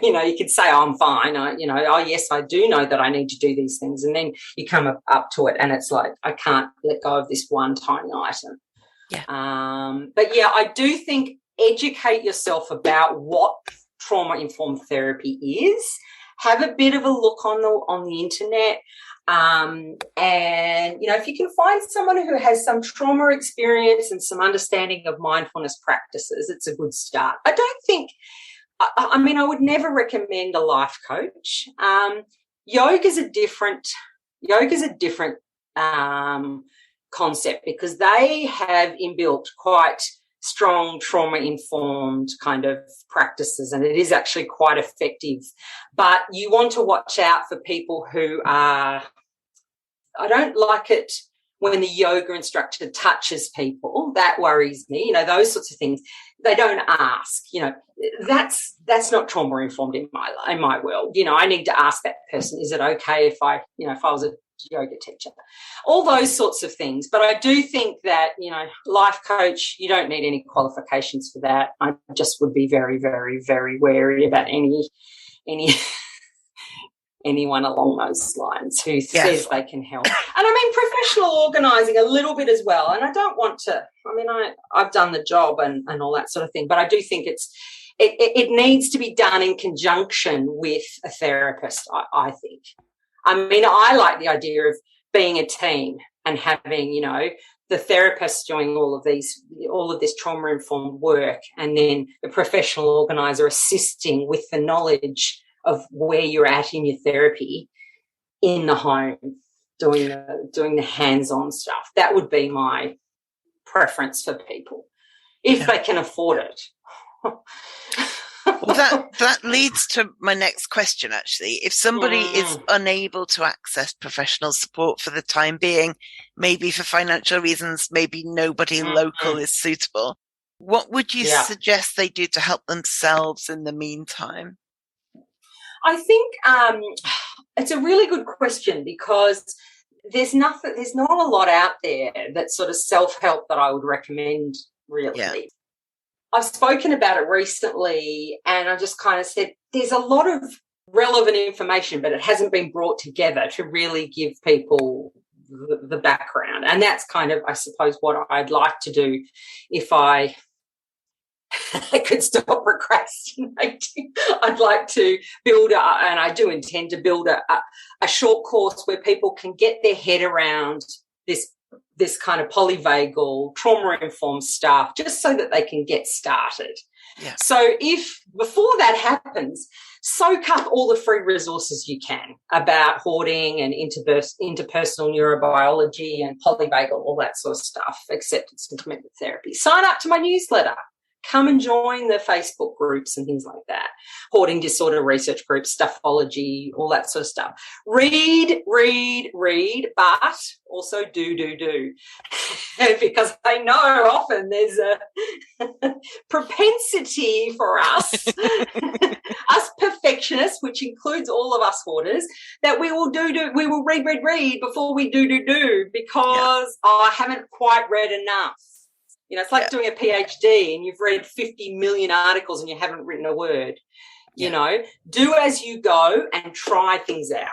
You could say, oh, I'm fine. Oh, yes, I do know that I need to do these things. And then you come up to it and it's like, I can't let go of this one tiny item. Yeah. But, yeah, I do think educate yourself about what trauma-informed therapy is. Have a bit of a look on the internet. And, you know, if you can find someone who has some trauma experience and some understanding of mindfulness practices, it's a good start. I would never recommend a life coach. Yoga's a different concept because they have inbuilt quite strong trauma-informed kind of practices, and it is actually quite effective. But you want to watch out for people who are, I don't like it when the yoga instructor touches people. That worries me. You know, those sorts of things. They don't ask. You know, that's not trauma-informed in my world. You know, I need to ask that person, is it okay if I was a yoga teacher, all those sorts of things. But I do think that, you know, life coach, you don't need any qualifications for that. I just would be very, very, very wary about anyone along those lines who says they can help. And I mean, professional organising a little bit as well. And I don't want to, I've done the job and all that sort of thing, but I do think it needs to be done in conjunction with a therapist, I think. I mean, I like the idea of being a team and having, you know, the therapist doing all of this trauma-informed work, and then the professional organiser assisting with the knowledge of where you're at in your therapy in the home, doing the hands-on stuff. That would be my preference for people, if they can afford it. Well, that leads to my next question, actually. If somebody is unable to access professional support for the time being, maybe for financial reasons, maybe nobody local is suitable, what would you suggest they do to help themselves in the meantime? I think it's a really good question, because there's not a lot out there that's sort of self-help that I would recommend, really. Yeah. I've spoken about it recently, and I just kind of said there's a lot of relevant information, but it hasn't been brought together to really give people the background. And that's kind of, I suppose, what I'd like to do if I could stop procrastinating. I'd like to build, and I do intend to build a short course where people can get their head around this kind of polyvagal, trauma-informed stuff, just so that they can get started. Yeah. So if before that happens, soak up all the free resources you can about hoarding and interpersonal neurobiology and polyvagal, all that sort of stuff, acceptance and commitment therapy. Sign up to my newsletter. Come and join the Facebook groups and things like that. Hoarding disorder research groups, Stuffology, all that sort of stuff. Read, but also do. Because I know often there's a propensity for us, us perfectionists, which includes all of us hoarders, that we will we will read before we do, because I haven't quite read enough. You know, it's like doing a PhD and you've read 50 million articles and you haven't written a word. You know, do as you go and try things out,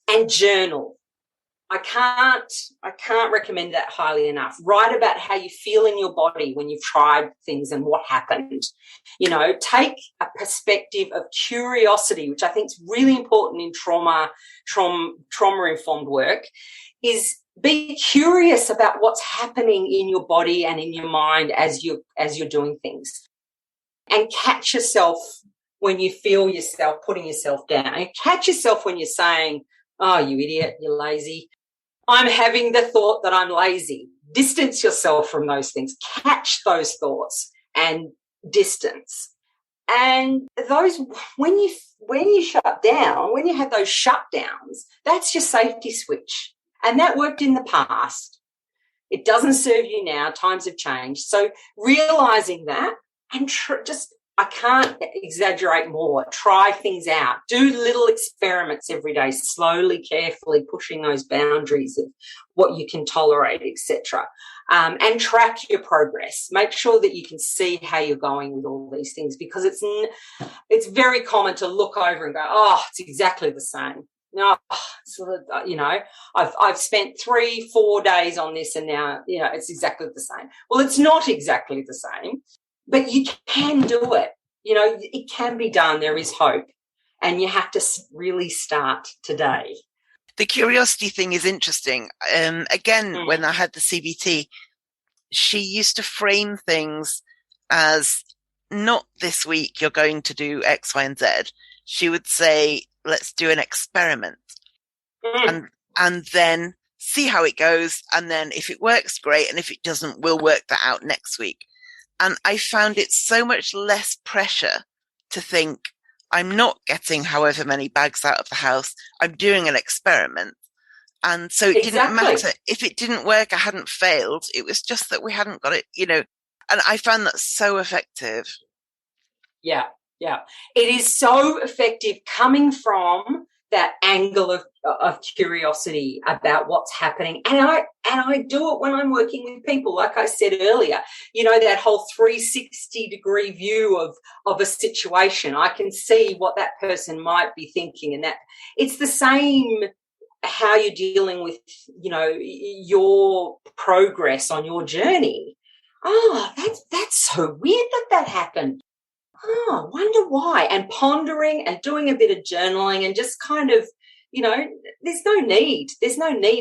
and journal. I can't recommend that highly enough. Write about how you feel in your body when you've tried things and what happened. You know, take a perspective of curiosity, which I think is really important in trauma-informed work, is be curious about what's happening in your body and in your mind as you're doing things, and catch yourself when you feel yourself putting yourself down, and catch yourself when you're saying, "Oh, you idiot, you're lazy. I'm having the thought that I'm lazy." Distance yourself from those things. Catch those thoughts and distance. And those, when you shut down, when you have those shutdowns, that's your safety switch. And that worked in the past. It doesn't serve you now. Times have changed. So realizing that, and I can't exaggerate more. Try things out. Do little experiments every day, slowly, carefully pushing those boundaries of what you can tolerate, etc. And track your progress. Make sure that you can see how you're going with all these things, because it's very common to look over and go, "Oh, it's exactly the same." No, you know, I've spent 3-4 days on this and now, you know, it's exactly the same. Well, it's not exactly the same, but you can do it. You know, it can be done. There is hope, and you have to really start today. The curiosity thing is interesting. Again, when I had the CBT, she used to frame things as not this week you're going to do X, Y, and Z. She would say, let's do an experiment and then see how it goes. And then if it works, great. And if it doesn't, we'll work that out next week. And I found it so much less pressure to think, I'm not getting however many bags out of the house. I'm doing an experiment. And so it didn't matter. If it didn't work, I hadn't failed. It was just that we hadn't got it, and I found that so effective. Yeah. Yeah. It is so effective coming from that angle of curiosity about what's happening. And I do it when I'm working with people, like I said earlier, that whole 360-degree view of a situation. I can see what that person might be thinking, and that it's the same how you're dealing with, your progress on your journey. Oh, that's so weird that happened. Oh, wonder why. And pondering and doing a bit of journaling and just kind of, there's no need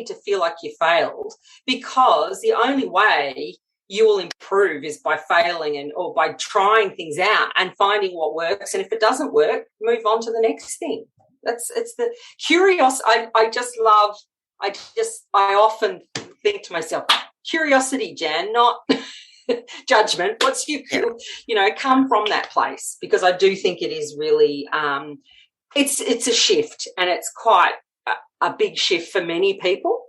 to feel like you failed, because the only way you will improve is by failing or by trying things out and finding what works. And if it doesn't work, move on to the next thing. It's the curiosity. I often think to myself, curiosity, Jan, not judgment. What's you come from that place, because I do think it is really it's a shift, and it's quite a big shift for many people,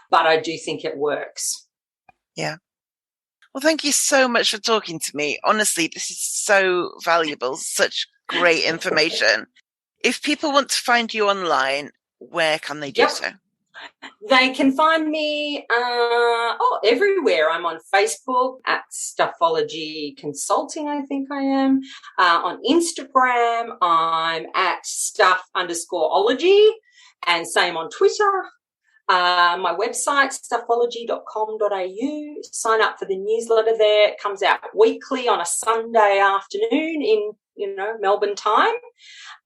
but I do think it works. Yeah. Well, thank you so much for talking to me. Honestly, this is so valuable, such great information. If people want to find you online, where can they do so? They can find me everywhere. I'm on Facebook at Stuffology Consulting, I think I am. On Instagram, I'm at stuff_ology, and same on Twitter. My website, stuffology.com.au. Sign up for the newsletter there. It comes out weekly on a Sunday afternoon in, Melbourne time.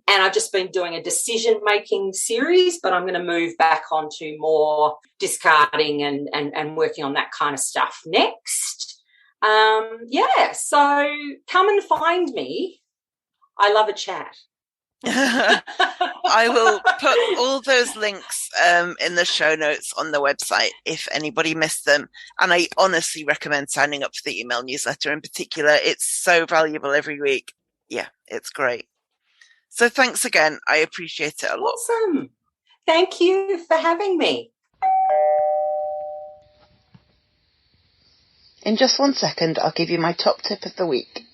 And I've just been doing a decision-making series, but I'm going to move back onto more discarding and working on that kind of stuff next. So come and find me. I love a chat. I will put all those links in the show notes on the website if anybody missed them. And I honestly recommend signing up for the email newsletter in particular. It's so valuable every week. Yeah, it's great. So thanks again. I appreciate it a lot. Awesome. Thank you for having me. In just 1 second, I'll give you my top tip of the week.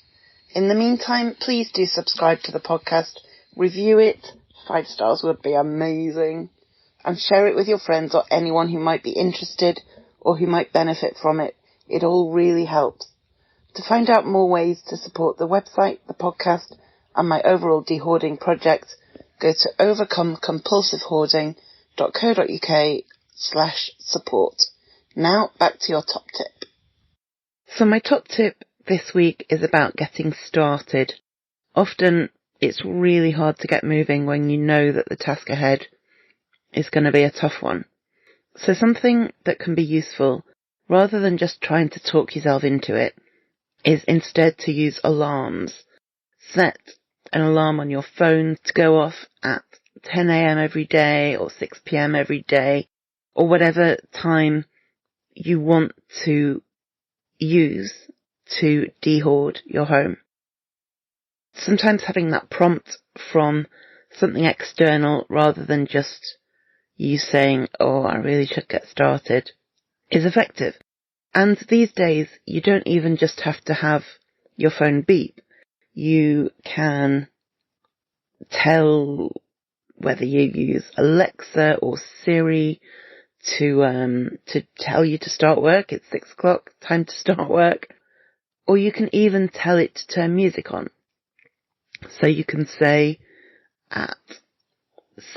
In the meantime, please do subscribe to the podcast, review it, 5 stars would be amazing, and share it with your friends or anyone who might be interested or who might benefit from it. It all really helps. To find out more ways to support the website, the podcast, and my overall de-hoarding project, go to overcomecompulsivehoarding.co.uk/support. Now back to your top tip. So my top tip this week is about getting started. Often it's really hard to get moving when you know that the task ahead is going to be a tough one. So something that can be useful, rather than just trying to talk yourself into it, is instead to use alarms. Set an alarm on your phone to go off at 10 a.m. every day or 6 p.m. every day, or whatever time you want to use to de-hoard your home. Sometimes having that prompt from something external rather than just you saying, oh, I really should get started, is effective. And these days, you don't even just have to have your phone beep. You can tell whether you use Alexa or Siri to tell you to start work. It's 6 o'clock, time to start work. Or you can even tell it to turn music on. So you can say at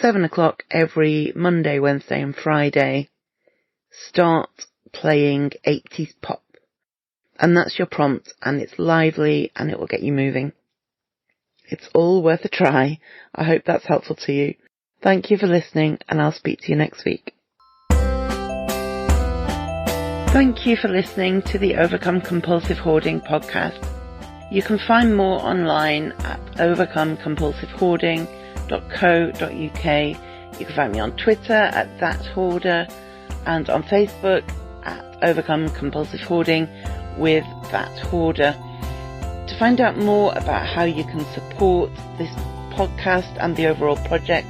7 o'clock every Monday, Wednesday and Friday, start playing 80s pop. And that's your prompt, and it's lively, and it will get you moving. It's all worth a try. I hope that's helpful to you. Thank you for listening, and I'll speak to you next week. Thank you for listening to the Overcome Compulsive Hoarding podcast. You can find more online at overcomecompulsivehoarding.co.uk. You can find me on Twitter at @thathoarder and on Facebook at Overcome Compulsive Hoarding with That Hoarder. To find out more about how you can support this podcast and the overall project,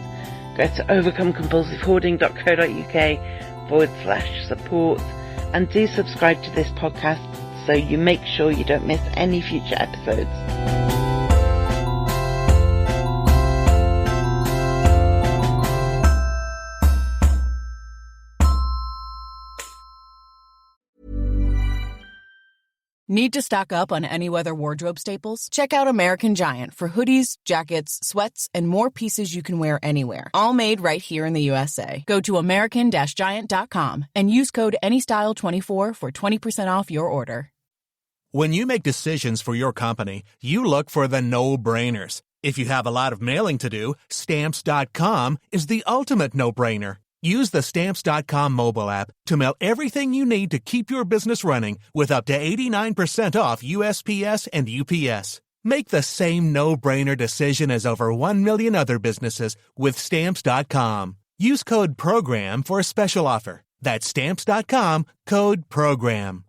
go to overcomecompulsivehoarding.co.uk/support and do subscribe to this podcast so you make sure you don't miss any future episodes. Need to stock up on any weather wardrobe staples? Check out American Giant for hoodies, jackets, sweats, and more pieces you can wear anywhere. All made right here in the USA. Go to american-giant.com and use code ANYSTYLE24 for 20% off your order. When you make decisions for your company, you look for the no-brainers. If you have a lot of mailing to do, Stamps.com is the ultimate no-brainer. Use the Stamps.com mobile app to mail everything you need to keep your business running with up to 89% off USPS and UPS. Make the same no-brainer decision as over 1 million other businesses with Stamps.com. Use code PROGRAM for a special offer. That's Stamps.com, code PROGRAM.